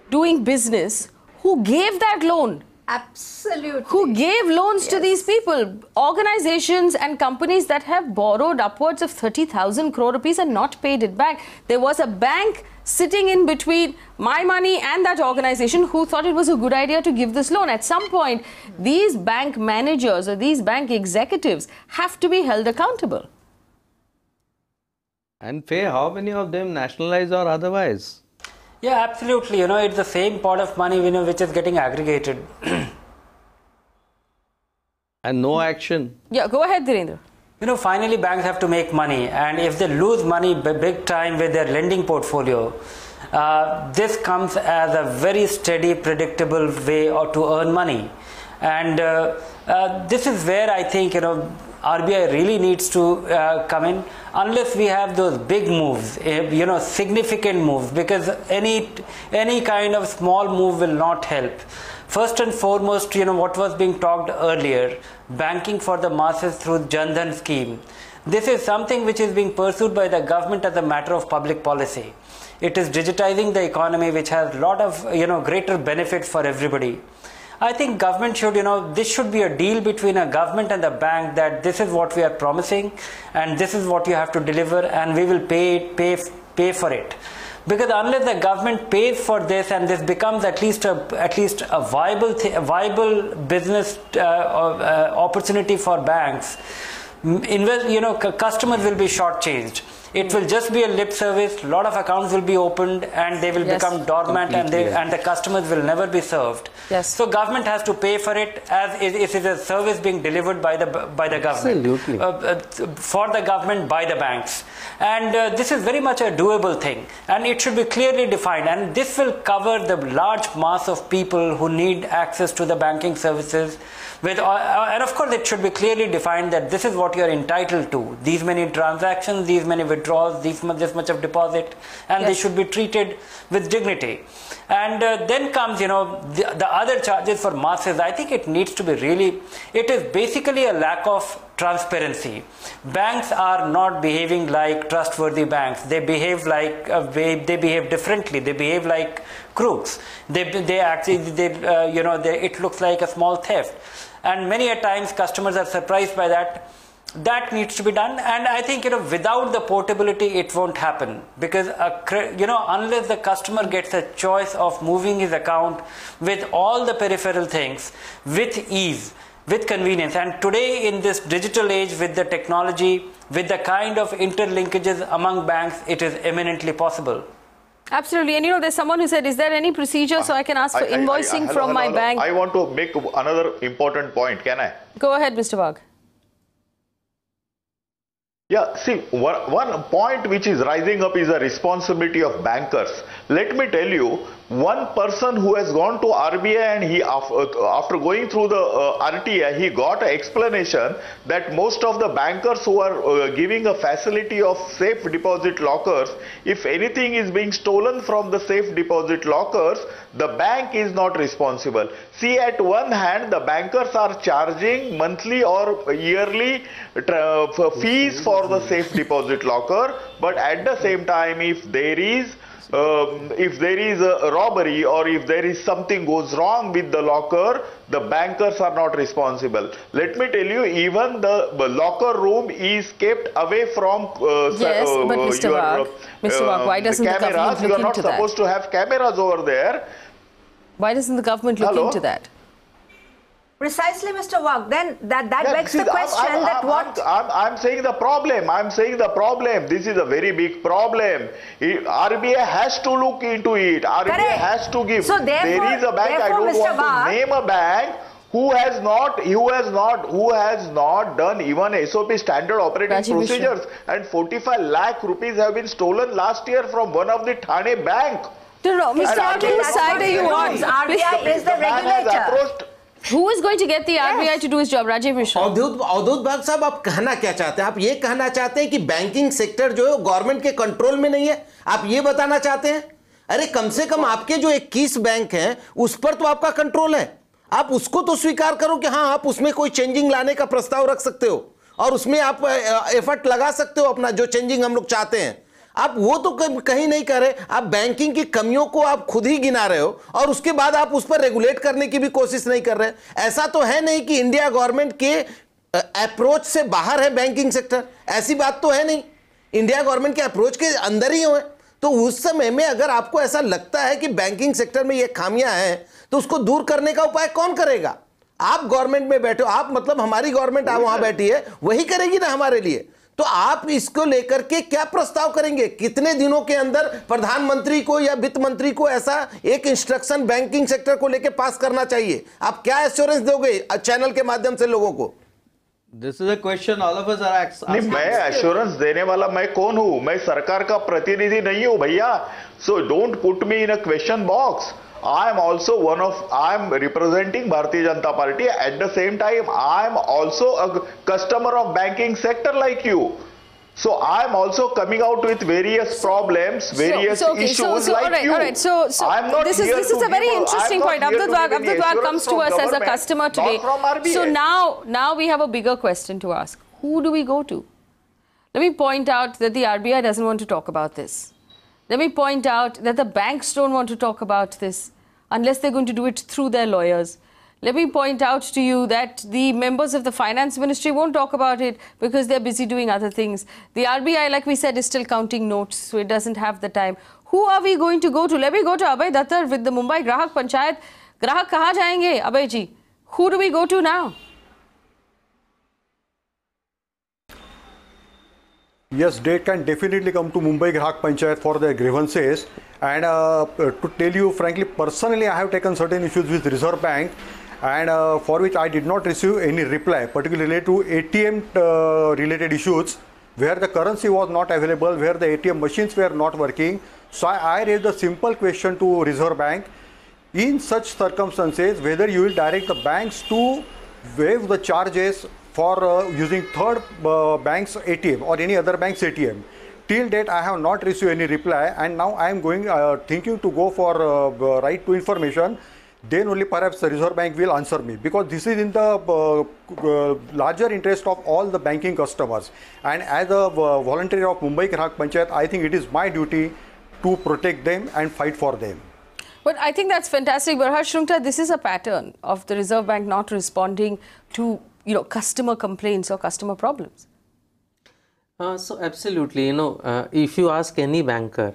doing business who gave that loan. Absolutely. Who gave loans to these people. Organizations and companies that have borrowed upwards of 30,000 crore rupees and not paid it back. There was a bank sitting in between my money and that organization who thought it was a good idea to give this loan. At some point, these bank managers or these bank executives have to be held accountable. And Faye, how many of them nationalized or otherwise? Yeah, absolutely. It's the same pot of money, which is getting aggregated. And no action. Yeah, go ahead, Dhirendra. Finally banks have to make money, and if they lose money big time with their lending portfolio, this comes as a very steady, predictable way to earn money. And this is where I think, RBI really needs to come in, unless we have those big moves, significant moves, because any kind of small move will not help. First and foremost, what was being talked earlier, banking for the masses through Jan Dhan scheme. This is something which is being pursued by the government as a matter of public policy. It is digitizing the economy, which has a lot of, greater benefits for everybody. I think government should, this should be a deal between a government and the bank, that this is what we are promising and this is what you have to deliver, and we will pay for it. Because unless the government pays for this and this becomes at least a viable business opportunity for banks, customers will be shortchanged. It will just be a lip service. A lot of accounts will be opened and they will become dormant, and the customers will never be served. Yes. So government has to pay for it as it is a service being delivered by the government. Absolutely. For the government by the banks. And this is very much a doable thing, and it should be clearly defined, and this will cover the large mass of people who need access to the banking services. And of course it should be clearly defined that this is what you are entitled to. These many transactions, these many withdrawals, this much of deposit, and they should be treated with dignity. And then comes, the other charges for masses. I think it needs to be it is basically a lack of transparency. Banks are not behaving like trustworthy banks. They behave they behave differently. They behave like crooks. It looks like a small theft. And many a times customers are surprised by that. That needs to be done, and I think without the portability it won't happen, because unless the customer gets a choice of moving his account with all the peripheral things with ease, with convenience, and today in this digital age with the technology, with the kind of interlinkages among banks, it is eminently possible. Absolutely. And there's someone who said, is there any procedure so I can ask for invoicing from my bank? I want to make another important point. Can I? Go ahead, Mr. Wag. Yeah, see, one point which is rising up is the responsibility of bankers. Let me tell you, one person who has gone to RBI and he, after going through the RTI, he got an explanation that most of the bankers who are giving a facility of safe deposit lockers, if anything is being stolen from the safe deposit lockers, the bank is not responsible. See, at one hand, the bankers are charging monthly or yearly fees for the safe deposit locker, but at the same time, if there is a robbery or if there is something goes wrong with the locker, the bankers are not responsible. Let me tell you, even the locker room is kept away from yes, but Mr. Wag, why doesn't the government look into that? You are not supposed to have cameras over there. Why doesn't the government look into that? Precisely, Mr. Wag. Then that begs the question I'm saying the problem. I'm saying the problem. This is a very big problem. RBI has to look into it. RBI has to give. So therefore, there is a bank. I don't want to name a bank who has not done even SOP, standard operating procedures, and 45 lakh rupees have been stolen last year from one of the Thane bank. No, Mr. Wag, whose side are you on? RBI is the regulator. Who is going to get the RBI to do his job? Rajiv Mishra. अवधूत भाग साहब, आप कहना क्या चाहते हैं? आप ये कहना चाहते हैं कि बैंकिंग सेक्टर जो है गवर्नमेंट के कंट्रोल में नहीं है? आप ये बताना चाहते हैं? अरे कम से कम आपके जो 21 बैंक हैं उस पर तो आपका कंट्रोल है. आप उसको तो स्वीकार करो कि हाँ, आप उसमें कोई चेंजिंग लाने का प्रस्ताव रख सकते हो और उसमें आप एफर्ट लगा सकते हो अपना, जो चेंजिंग हम लोग चाहते हैं. आप वो तो कहीं नहीं कर रहे. आप बैंकिंग की कमियों को आप खुद ही गिना रहे हो और उसके बाद आप उस पर रेगुलेट करने की भी कोशिश नहीं कर रहे. ऐसा तो है नहीं कि इंडिया गवर्नमेंट के अप्रोच से बाहर है बैंकिंग सेक्टर. ऐसी बात तो है नहीं. इंडिया गवर्नमेंट के अप्रोच के अंदर ही हो. तो उस समय में अगर आपको ऐसा लगता है कि बैंकिंग सेक्टर में ये खामियां हैं तो उसको दूर करने का उपाय कौन करेगा? आप गवर्नमेंट में बैठे हो. आप मतलब हमारी गवर्नमेंट आप वहां बैठी है, वही करेगी ना हमारे लिए. तो आप इसको लेकर के क्या प्रस्ताव करेंगे? कितने दिनों के अंदर प्रधानमंत्री को या वित्त मंत्री को ऐसा एक इंस्ट्रक्शन बैंकिंग सेक्टर को लेकर पास करना चाहिए? आप क्या एश्योरेंस दोगे चैनल के माध्यम से लोगों को? This is a question all of us are asking. मैं एश्योरेंस देने वाला मैं कौन हूं? मैं सरकार का प्रतिनिधि नहीं हूं भैया. So don't put me in a question box. I am representing Bharatiya Janata Party. At the same time, I am also a customer of banking sector like you. So I am also coming out with various problems, various issues like you. All right. So this is a very interesting point. Abaidh Akhtar comes to us as a customer today. So now we have a bigger question to ask. Who do we go to? Let me point out that the RBI doesn't want to talk about this. Let me point out that the banks don't want to talk about this unless they're going to do it through their lawyers. Let me point out to you that the members of the finance ministry won't talk about it because they're busy doing other things. The RBI, like we said, is still counting notes, so it doesn't have the time. Who are we going to go to? Let me go to Abaidh Akhtar with the Mumbai Grahak Panchayat. Grahak kahan jayenge, Abaidh ji? Who do we go to now? Yes, they can definitely come to Mumbai Grahak Panchayat for their grievances. And to tell you frankly, personally, I have taken certain issues with Reserve Bank, and for which I did not receive any reply, particularly to ATM related issues where the currency was not available, where the ATM machines were not working. So I raised a simple question to Reserve Bank. In such circumstances, whether you will direct the banks to waive the charges for using third bank's ATM or any other bank's ATM. Till date, I have not received any reply, and now I am going thinking to go for right to information. Then only perhaps the Reserve Bank will answer me, because this is in the larger interest of all the banking customers. And as a volunteer of Mumbai Grahak Panchayat, I think it is my duty to protect them and fight for them. But I think that's fantastic. But Rungta, this is a pattern of the Reserve Bank not responding to customer complaints or customer problems. So absolutely, if you ask any banker,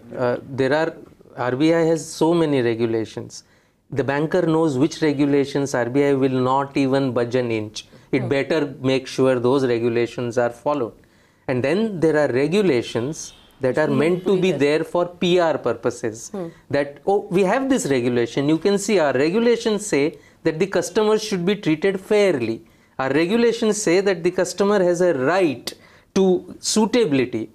RBI has so many regulations. The banker knows which regulations RBI will not even budge an inch. It better make sure those regulations are followed. And then there are regulations that are meant to be there for PR purposes. That, oh, we have this regulation. You can see our regulations say that the customers should be treated fairly. Our regulations say that the customer has a right to suitability.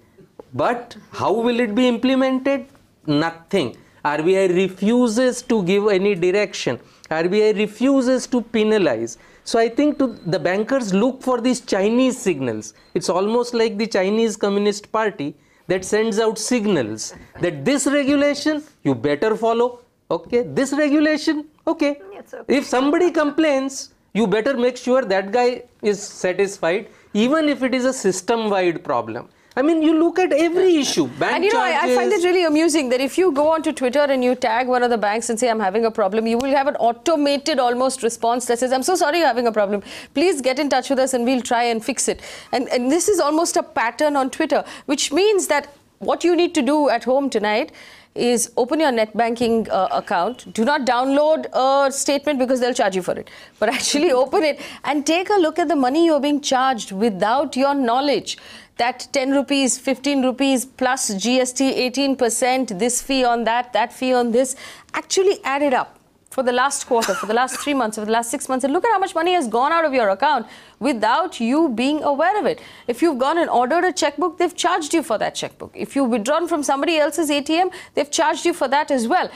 But how will it be implemented? Nothing. RBI refuses to give any direction. RBI refuses to penalize. So I think the bankers look for these Chinese signals. It's almost like the Chinese Communist Party that sends out signals that this regulation you better follow. Okay, this regulation, okay. If somebody complains, you better make sure that guy is satisfied, even if it is a system-wide problem. I mean, you look at every issue. Bank and charges. I find it really amusing that if you go onto Twitter and you tag one of the banks and say, I'm having a problem, you will have an automated almost response that says, I'm so sorry you're having a problem. Please get in touch with us and we'll try and fix it. And this is almost a pattern on Twitter, which means that what you need to do at home tonight is open your net banking account. Do not download a statement because they'll charge you for it. But actually open it and take a look at the money you're being charged without your knowledge. That 10 rupees, 15 rupees plus GST 18%, this fee on that fee on this, actually add it up for the last quarter, for the last 3 months, for the last 6 months, and look at how much money has gone out of your account without you being aware of it. If you've gone and ordered a checkbook, they've charged you for that checkbook. If you've withdrawn from somebody else's ATM, they've charged you for that as well.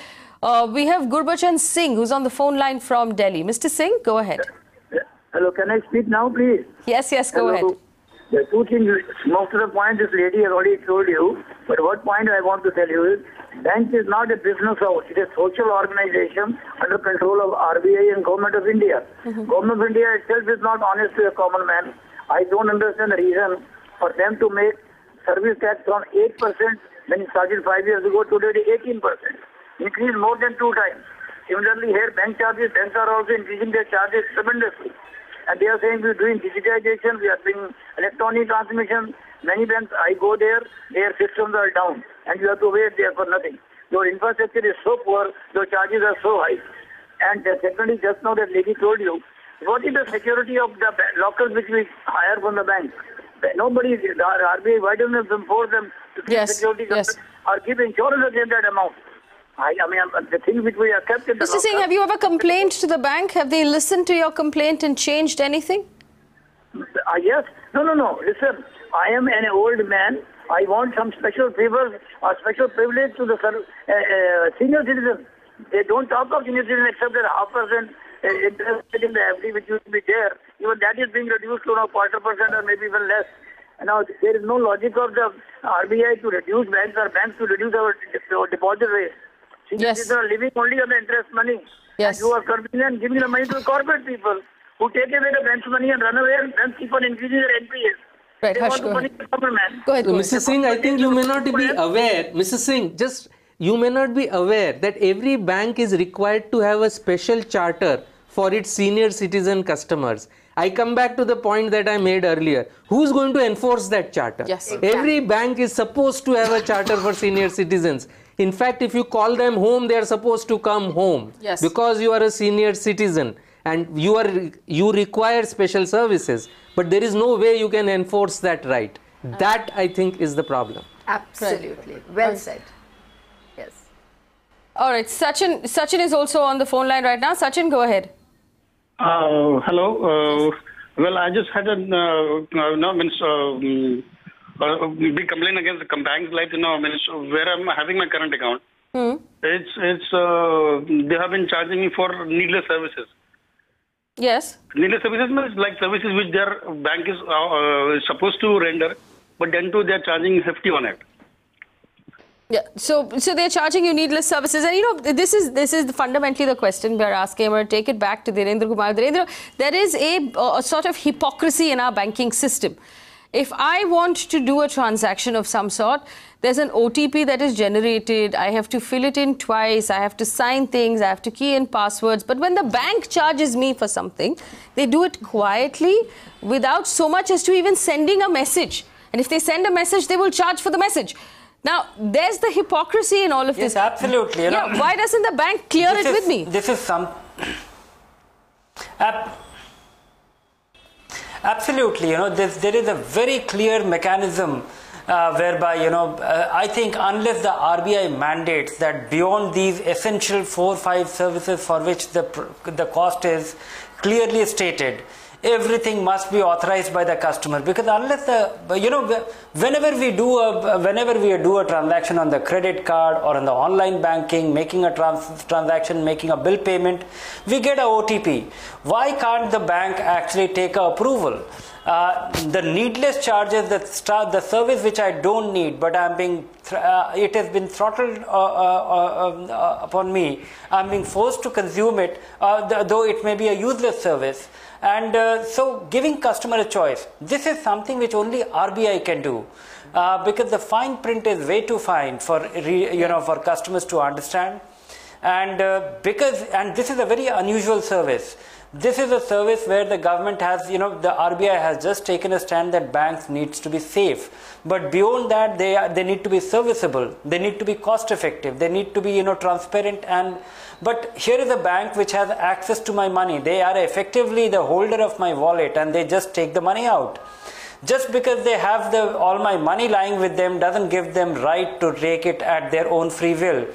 We have Gurbachan Singh, who's on the phone line from Delhi. Mr. Singh, go ahead. Hello, can I speak now, please? Yes, go ahead. There are two things. Most of the points this lady has already told you, but what point I want to tell you is, bank is not a business house. It is a social organization under control of RBI and Government of India. Government of India itself is not honest to a common man. I don't understand the reason for them to make service tax from 8% when it started 5 years ago to today 18%. Increased more than 2 times. Similarly, here banks are also increasing their charges tremendously. And they are saying we are doing digitization, we are doing electronic transmission. Many banks, I go there, their systems are down. And you have to wait there for nothing. Your infrastructure is so poor, your charges are so high. And secondly, just now that lady told you, what is the security of the lockers which we hire from the bank? Nobody, the RBI, why don't they enforce them to keep security or give insurance against that amount? I mean, the things which we have kept in the Mr. Singh, have you ever complained to the bank? Have they listened to your complaint and changed anything? Yes. No. Listen, I am an old man. I want some special favors or special privilege to the senior citizens. They don't talk of senior citizens except that 0.5% interest in the FD which used to be there. Even that is being reduced to now 0.25% or maybe even less. And now there is no logic of the RBI to reduce banks or banks to reduce our deposit rate. Senior citizens are living only on the interest money. Yes. And you are giving the money to the corporate people who take away the bank's money and run away and then keep on increasing their NPAs. Right, they want the money to government. Go ahead. Mr. Singh, I think you may not be aware. Mr. Singh, you may not be aware that every bank is required to have a special charter for its senior citizen customers. I come back to the point that I made earlier. Who's going to enforce that charter? Yes. Every bank is supposed to have a charter for senior citizens. In fact, if you call them home, they are supposed to come home. Yes. Because you are a senior citizen and you require special services. But there is no way you can enforce that right. That, I think, is the problem. Absolutely. Well said. Yes. All right. Sachin is also on the phone line right now. Sachin, go ahead. Hello. Well, I just had big complaint against the banks like where I'm having my current account. They have been charging me for needless services. Yes. Needless services means like services which their bank is supposed to render, but then too they are charging hefty on it. Yeah, so they're charging you needless services, and this is fundamentally the question we're asking. I'm going to take it back to Dhirendra Kumar. Dhirendra, there is a sort of hypocrisy in our banking system. If I want to do a transaction of some sort, there's an OTP that is generated. I have to fill it in twice. I have to sign things. I have to key in passwords. But when the bank charges me for something, they do it quietly without so much as to even sending a message. And if they send a message, they will charge for the message. Now, there's the hypocrisy in all of this. Yes, absolutely. Why doesn't the bank clear it with me? This is absolutely. There is a very clear mechanism whereby, I think unless the RBI mandates that beyond these essential 4-5 services for which the cost is clearly stated, everything must be authorized by the customer, because unless whenever we do a transaction on the credit card or on the online banking, making a transaction, making a bill payment, we get a OTP. Why can't the bank actually take a approval? The needless charges, the service which I don't need, but it has been throttled upon me. I'm being forced to consume it, though it may be a useless service. And so giving customer a choice, this is something which only RBI can do, because the fine print is way too fine for customers to understand, and this is a very unusual service. This is a service where the government has, the RBI has just taken a stand that banks needs to be safe. But beyond that, they need to be serviceable. They need to be cost effective. They need to be, transparent. But here is a bank which has access to my money. They are effectively the holder of my wallet, and they just take the money out. Just because they have all my money lying with them doesn't give them right to take it at their own free will.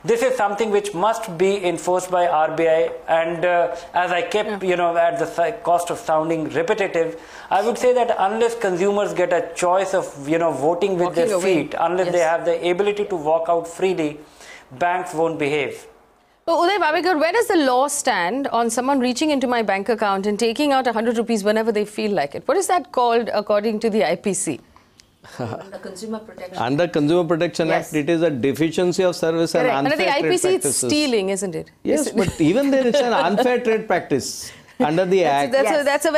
This is something which must be enforced by RBI, and as I kept, at the cost of sounding repetitive, I would say that unless consumers get a choice of, voting with their feet, unless they have the ability to walk out freely, banks won't behave. So, Uday Wavekar, where does the law stand on someone reaching into my bank account and taking out 100 rupees whenever they feel like it? What is that called according to the IPC? Under Consumer Protection. Under Consumer Protection Act, it is a deficiency of service and unfair trade practices. Under the IPC, it's stealing, isn't it? Yes, but even there is an unfair trade practice under the Act. That's a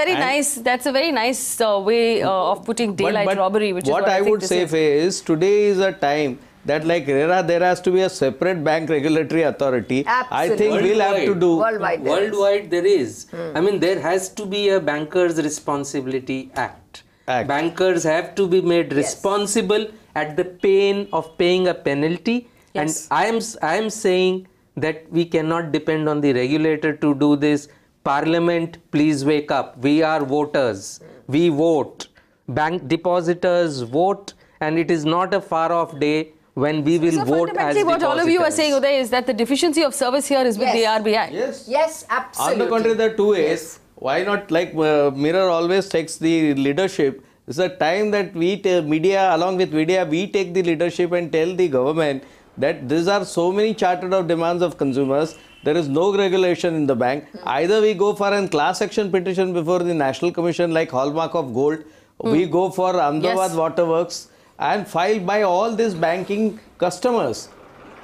very nice way of putting daylight robbery, which is what I would say is today is a time that like RERA, there has to be a separate bank regulatory authority. Absolutely. I think we'll have to do. Worldwide there is. I mean, there has to be a Bankers' Responsibility Act. Bankers have to be made responsible at the pain of paying a penalty. Yes. And I am saying that we cannot depend on the regulator to do this. Parliament, please wake up. We are voters. We vote. Bank depositors vote, and it is not a far off day when we will vote as depositors. What all of you are saying, Uday, is that the deficiency of service here is with the RBI. Yes, absolutely. On the contrary, there are two ways. Why not, like Mirror always takes the leadership. It's a time that we, media, along with media, we take the leadership and tell the government that these are so many chartered out demands of consumers. There is no regulation in the bank. Either we go for a class action petition before the National Commission like Hallmark of Gold. We go for Ahmedabad Waterworks and file by all these banking customers,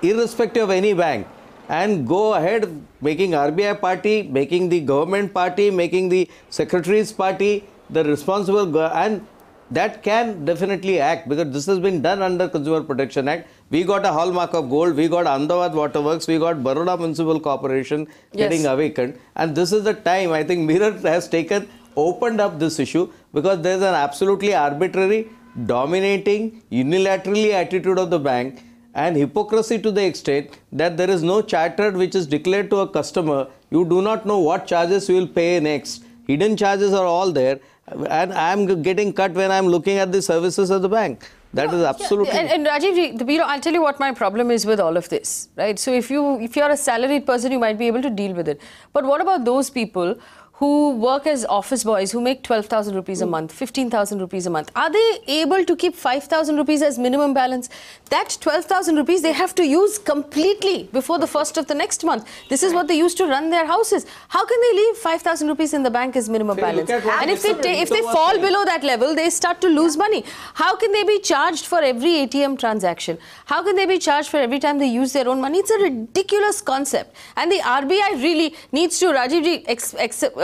irrespective of any bank. And go ahead making RBI party, making the government party, making the secretaries party, the responsible, and that can definitely act, because this has been done under Consumer Protection Act. We got a Hallmark of Gold, we got Ahmedabad Waterworks, we got Baroda Municipal Corporation getting awakened. And this is the time, I think Mirror has opened up this issue, because there is an absolutely arbitrary, dominating, unilaterally attitude of the bank, and hypocrisy to the extent that there is no chartered which is declared to a customer. You do not know what charges you will pay next. Hidden charges are all there, and I am getting cut when I am looking at the services of the bank. That is absolutely. And Rajiv, I'll tell you what my problem is with all of this, right? So if you're a salaried person, you might be able to deal with it. But what about those people who work as office boys, who make 12,000 rupees a month, 15,000 rupees a month? Are they able to keep 5,000 rupees as minimum balance? That 12,000 rupees they have to use completely before the first of the next month. This is what they use to run their houses. How can they leave 5,000 rupees in the bank as minimum balance? And if they fall below that level, they start to lose money. How can they be charged for every ATM transaction? How can they be charged for every time they use their own money? It's a ridiculous concept. And the RBI really needs to, Rajiv ji,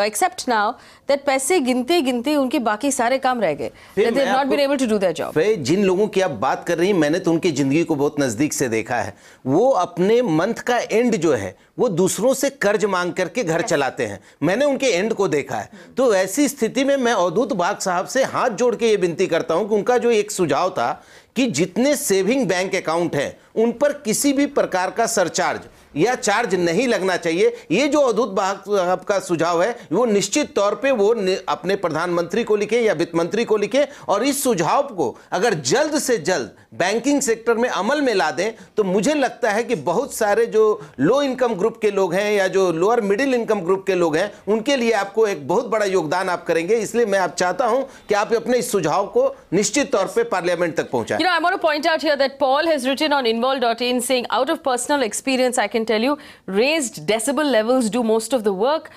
accept now that पैसे गिनते उनके बाकी सारे काम रह गए. That they have not been able to do their job. जिन लोगों की आप बात कर रही हैं, मैंने तो उनकी जिंदगी को बहुत नजदीक से देखा है. वो अपने मंथ का एंड जो है वो दूसरों से कर्ज मांग करके घर चलाते हैं. मैंने उनके एंड को देखा है. तो ऐसी स्थिति में मैं अवधूत बाग साहब से हाथ जोड़ के ये विनती करता हूं कि उनका जो एक सुझाव था कि जितने सेविंग बैंक अकाउंट हैं उन पर किसी भी प्रकार का सरचार्ज या चार्ज नहीं लगना चाहिए। ये जो अवधूत वाहक साहब का सुझाव है वो निश्चित तौर पे वो अपने प्रधानमंत्री को लिखे या वित्त मंत्री को लिखे, और इस सुझाव को अगर जल्द से जल्द बैंकिंग सेक्टर में अमल में ला दें तो मुझे लगता है कि बहुत सारे जो लो इनकम ग्रुप के लोग हैं या जो लोअर मिडिल इनकम ग्रुप के लोग हैं उनके लिए आपको एक बहुत बड़ा योगदान आप करेंगे। इसलिए मैं आप चाहता हूं कि आप अपने इस सुझाव को निश्चित तौर पे पार्लियामेंट तक पहुंचाएं। I want to point out here that Paul has written on involve.in saying, out of personal experience, I can tell you, raised decibel levels do most of the work.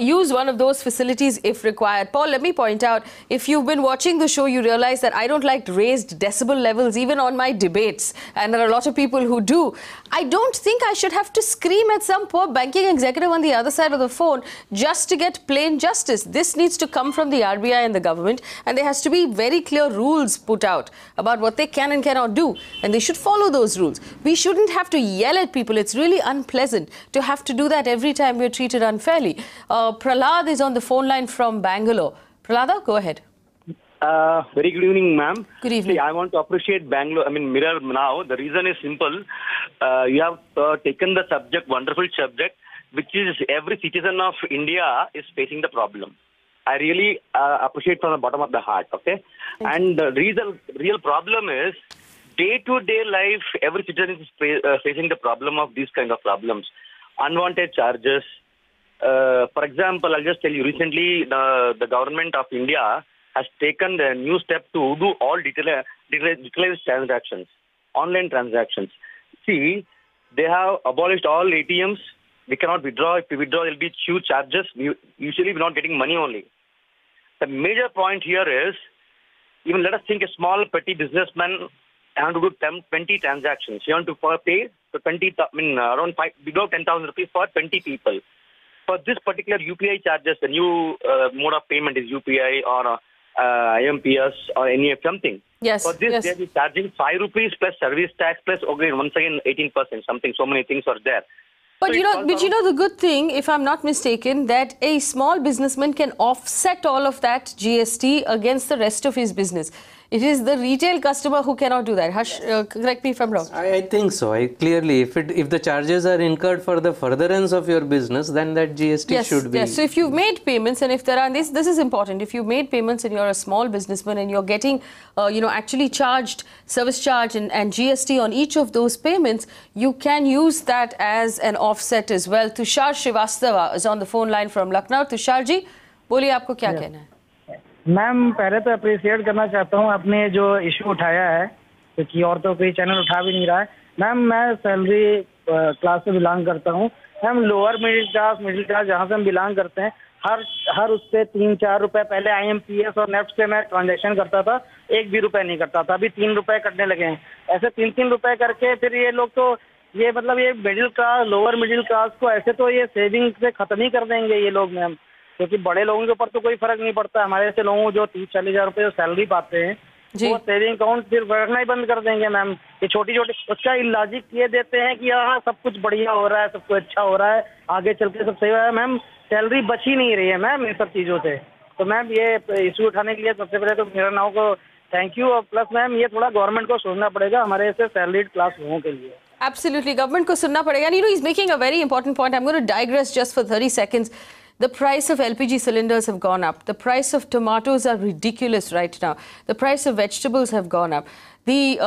Use one of those facilities if required. Paul, let me point out, if you've been watching the show, you realize that I don't like raised decibel levels even on my debates, and there are a lot of people who do. I don't think I should have to scream at some poor banking executive on the other side of the phone just to get plain justice. This needs to come from the RBI and the government, and there has to be very clear rules put out about what they can and cannot do, and they should follow those rules. We shouldn't have to yell at people. It's really unpleasant to have to do that every time we're treated unfairly. Prahlad is on the phone line from Bangalore. Prahlada, go ahead. Very good evening, ma'am. Good evening. See, I want to appreciate Mirror now. The reason is simple. You have taken the subject, wonderful subject, which is every citizen of India is facing the problem. I really appreciate from the bottom of the heart, okay? And the real problem is, day-to-day life, every citizen is facing the problem of these kind of problems. Unwanted charges. For example, I'll just tell you, recently the government of India has taken the new step to do all digitalized transactions, online transactions. See, they have abolished all ATMs. We cannot withdraw. If we withdraw, there will be huge charges. Usually, we're not getting money only. The major point here is, even let us think a small petty businessman have to do 20 transactions. You want to pay for 20, around below 10,000 rupees for 20 people. For this particular UPI charges, the new mode of payment is UPI or IMPS or NEF something. Yes. For this, they will be charging 5 rupees plus service tax plus once again 18%. Something. So many things are there. But so you know the good thing, if I'm not mistaken, that a small businessman can offset all of that GST against the rest of his business. It is the retail customer who cannot do that. Harsh, correct me if I'm wrong. I think so. Clearly, if the charges are incurred for the furtherance of your business, then that GST should be. Yes. So if you've made payments, and if there are this is important. If you've made payments and you're a small businessman and you're getting, actually charged service charge and GST on each of those payments, you can use that as an offset as well. Tushar Srivastava is on the phone line from Lucknow. Tushar ji, बोलिए आपको क्या कहना है? Ma'am, पहले तो appreciate करना चाहता हूँ आपने जो इशू उठाया है, क्योंकि और तो कोई चैनल उठा भी नहीं रहा है। मैम, मैं सैलरी क्लास से बिलोंग करता हूँ। मैम, लोअर मिडिल क्लास जहाँ से हम बिलोंग करते हैं, हर उससे 3-4 रुपए पहले IMPS और नेफ्ट से मैं ट्रांजैक्शन करता था, 1 भी रुपए नहीं करता था। अभी 3 रुपए कटने लगे हैं। ऐसे 3-3 रुपए करके फिर ये लोग तो ये middle class, lower middle class को ऐसे तो ये सेविंग से खत्म ही कर देंगे ये लोग मैम, क्योंकि बड़े लोगों के ऊपर तो कोई फर्क नहीं पड़ता। हमारे ऐसे लोगों को जो 30-40 हज़ार रुपये जो सैलरी पाते हैं, वो सेविंग अकाउंट फिर रखना ही बंद कर देंगे मैम। ये छोटी उसका इलाजिक ये देते हैं कि हाँ सब कुछ बढ़िया हो रहा है, सब कुछ अच्छा हो रहा है, आगे चल के सब सही हो रहा है। मैम, सैलरी बच ही नहीं रही है मैम इन सब चीज़ों से। तो मैम, ये इशू उठाने के लिए सबसे पहले तो मेरा नाम को थैंक यू। और प्लस मैम, ये थोड़ा गवर्नमेंट को सोचना पड़ेगा हमारे ऐसे सैलरीड क्लास लोगों के लिए। Absolutely, government को सुनना पड़ेगा। And he's making a very important point. I'm going to digress just for 30 seconds. The price of LPG cylinders have gone up. The price of tomatoes are ridiculous right now. The price of vegetables have gone up. The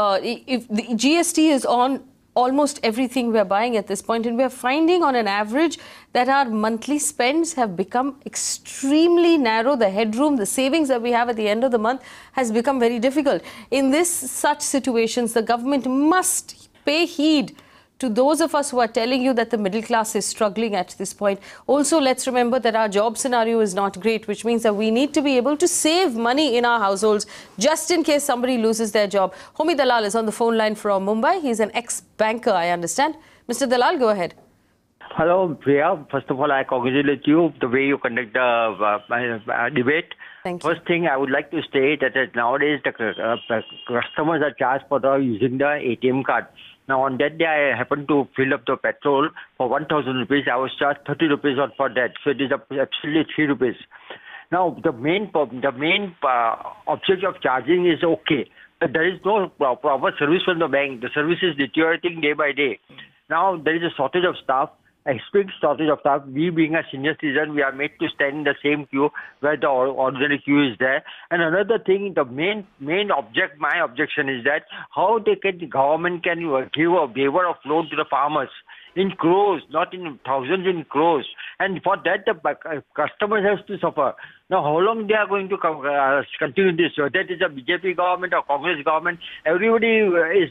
GST is on almost everything we're buying at this point, and we're finding on an average that our monthly spends have become extremely narrow. The headroom, the savings that we have at the end of the month has become very difficult. In such situations, the government must pay heed to those of us who are telling you that the middle class is struggling at this point. Also, let's remember that our job scenario is not great, which means that we need to be able to save money in our households just in case somebody loses their job. Homi Dalal is on the phone line from Mumbai. He's an ex-banker, I understand. Mr. Dalal, go ahead. Hello, Priya. First of all, I congratulate you the way you conduct the debate. Thank you. First thing I would like to state that nowadays the customers are charged for using the ATM card. Now, on that day, I happened to fill up the petrol for 1,000 rupees. I was charged 30 rupees for that. So it is absolutely 3 rupees. Now, the main object of charging is okay. But there is no proper service from the bank. The service is deteriorating day by day. Now there is a shortage of staff, a strict shortage of staff. We being a senior citizen, we are made to stand in the same queue where the ordinary queue is there. And another thing, the my objection is that how the government can give a waiver of loan to the farmers in crores, not in thousands, in crores. And for that, the customers have to suffer. Now, how long they are going to continue this? Whether it is a BJP government or Congress government, everybody is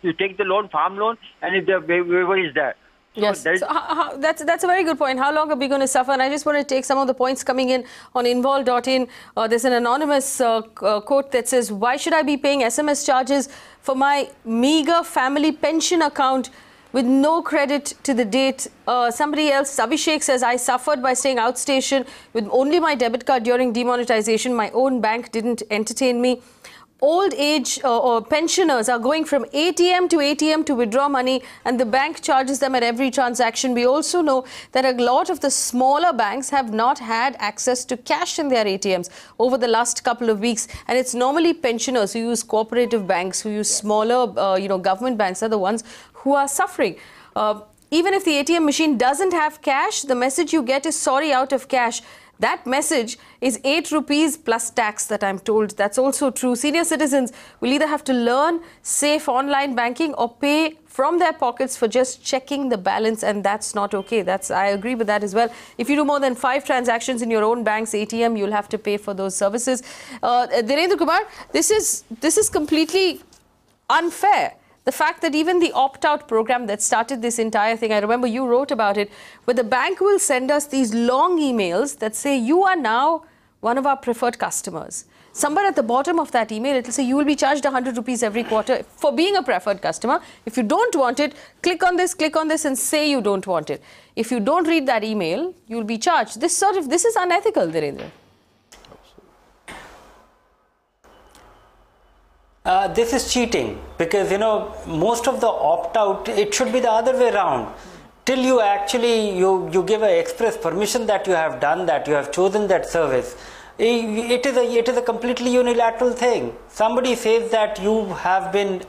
you take the loan, farm loan, and if the waiver is there. So yes, so that's a very good point. How long are we going to suffer? And I just want to take some of the points coming in on involve.in. There's an anonymous quote that says, why should I be paying SMS charges for my meager family pension account with no credit to the date? Somebody else, Abhishek, says, I suffered by staying outstation with only my debit card during demonetization. My own bank didn't entertain me. Old age or pensioners are going from ATM to ATM to withdraw money, and the bank charges them at every transaction. We also know that a lot of the smaller banks have not had access to cash in their ATMs over the last couple of weeks. And it's normally pensioners who use cooperative banks, who use smaller, government banks are the ones who are suffering. Even if the ATM machine doesn't have cash, the message you get is sorry, out of cash. That message is 8 rupees plus tax, that I'm told. That's also true. Senior citizens will either have to learn safe online banking or pay from their pockets for just checking the balance, and that's not okay. I agree with that as well. If you do more than 5 transactions in your own bank's ATM, you'll have to pay for those services. Dhirendra Kumar, this is completely unfair. The fact that even the opt-out program that started this entire thing, I remember you wrote about it, where the bank will send us these long emails that say, you are now one of our preferred customers. Somewhere at the bottom of that email, it will say you will be charged 100 rupees every quarter for being a preferred customer. If you don't want it, click on this and say you don't want it. If you don't read that email, you will be charged. This is unethical, Dhirendra. This is cheating, because most of the opt-out, it should be the other way around. Till you actually you give an express permission that you have done that, you have chosen that service. It is a completely unilateral thing. Somebody says that you have been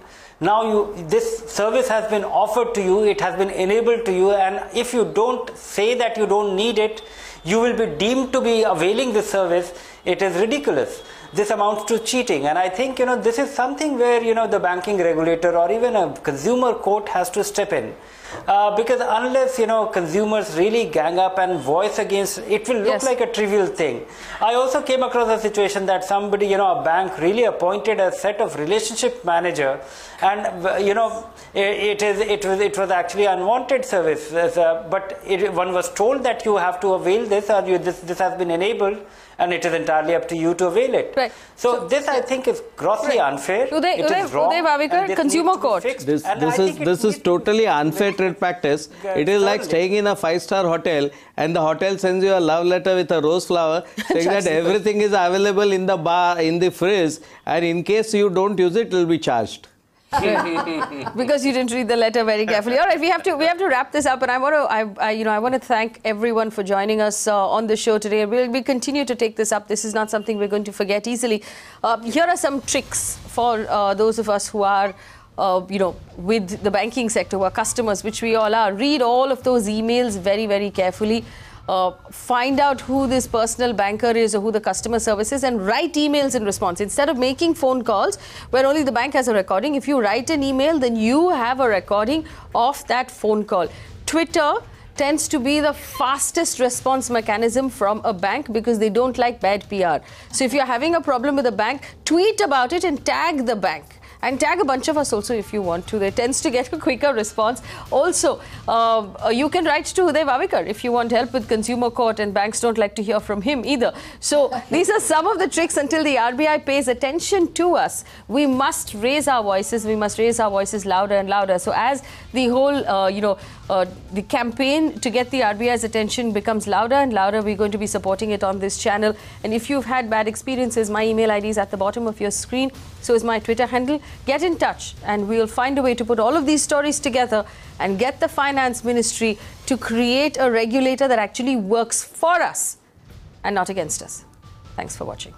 this service has been offered to you, it has been enabled to you, and if you don't say that you don't need it, you will be deemed to be availing this service. It is ridiculous. This amounts to cheating, and I think this is something where the banking regulator or even a consumer court has to step in, because unless consumers really gang up and voice against, it will look like a trivial thing. I also came across a situation that somebody a bank really appointed a set of relationship manager, and it was actually unwanted service, but one was told that you have to avail this, or this has been enabled, and it is entirely up to you to avail it. Right. So this, I think, is grossly unfair. Uday Wavekar, Consumer Court. This is totally unfair trade practice. It is like staying in a 5-star hotel, and the hotel sends you a love letter with a rose flower saying that everything is available in the bar, in the fridge, and in case you don't use it, it will be charged. Because you didn't read the letter very carefully. All right, we have to wrap this up, and I want to thank everyone for joining us on the show today. We'll continue to take this up. This is not something we're going to forget easily. Here are some tricks for those of us who are with the banking sector, who are customers, which we all are. Read all of those emails very, very carefully. Find out who this personal banker is or who the customer service is, and write emails in response. Instead of making phone calls where only the bank has a recording, if you write an email, then you have a recording of that phone call. Twitter tends to be the fastest response mechanism from a bank because they don't like bad PR. So if you're having a problem with a bank, tweet about it and tag the bank. And tag a bunch of us also if you want to. There tends to get a quicker response. Also, you can write to Uday Wavekar if you want help with Consumer Court, and banks don't like to hear from him either. So these are some of the tricks. Until the RBI pays attention to us, we must raise our voices. We must raise our voices louder and louder. So as the whole, the campaign to get the RBI's attention becomes louder and louder, we're going to be supporting it on this channel. And if you've had bad experiences, my email ID is at the bottom of your screen. So is my Twitter handle. Get in touch and we'll find a way to put all of these stories together and get the Finance Ministry to create a regulator that actually works for us and not against us. Thanks for watching.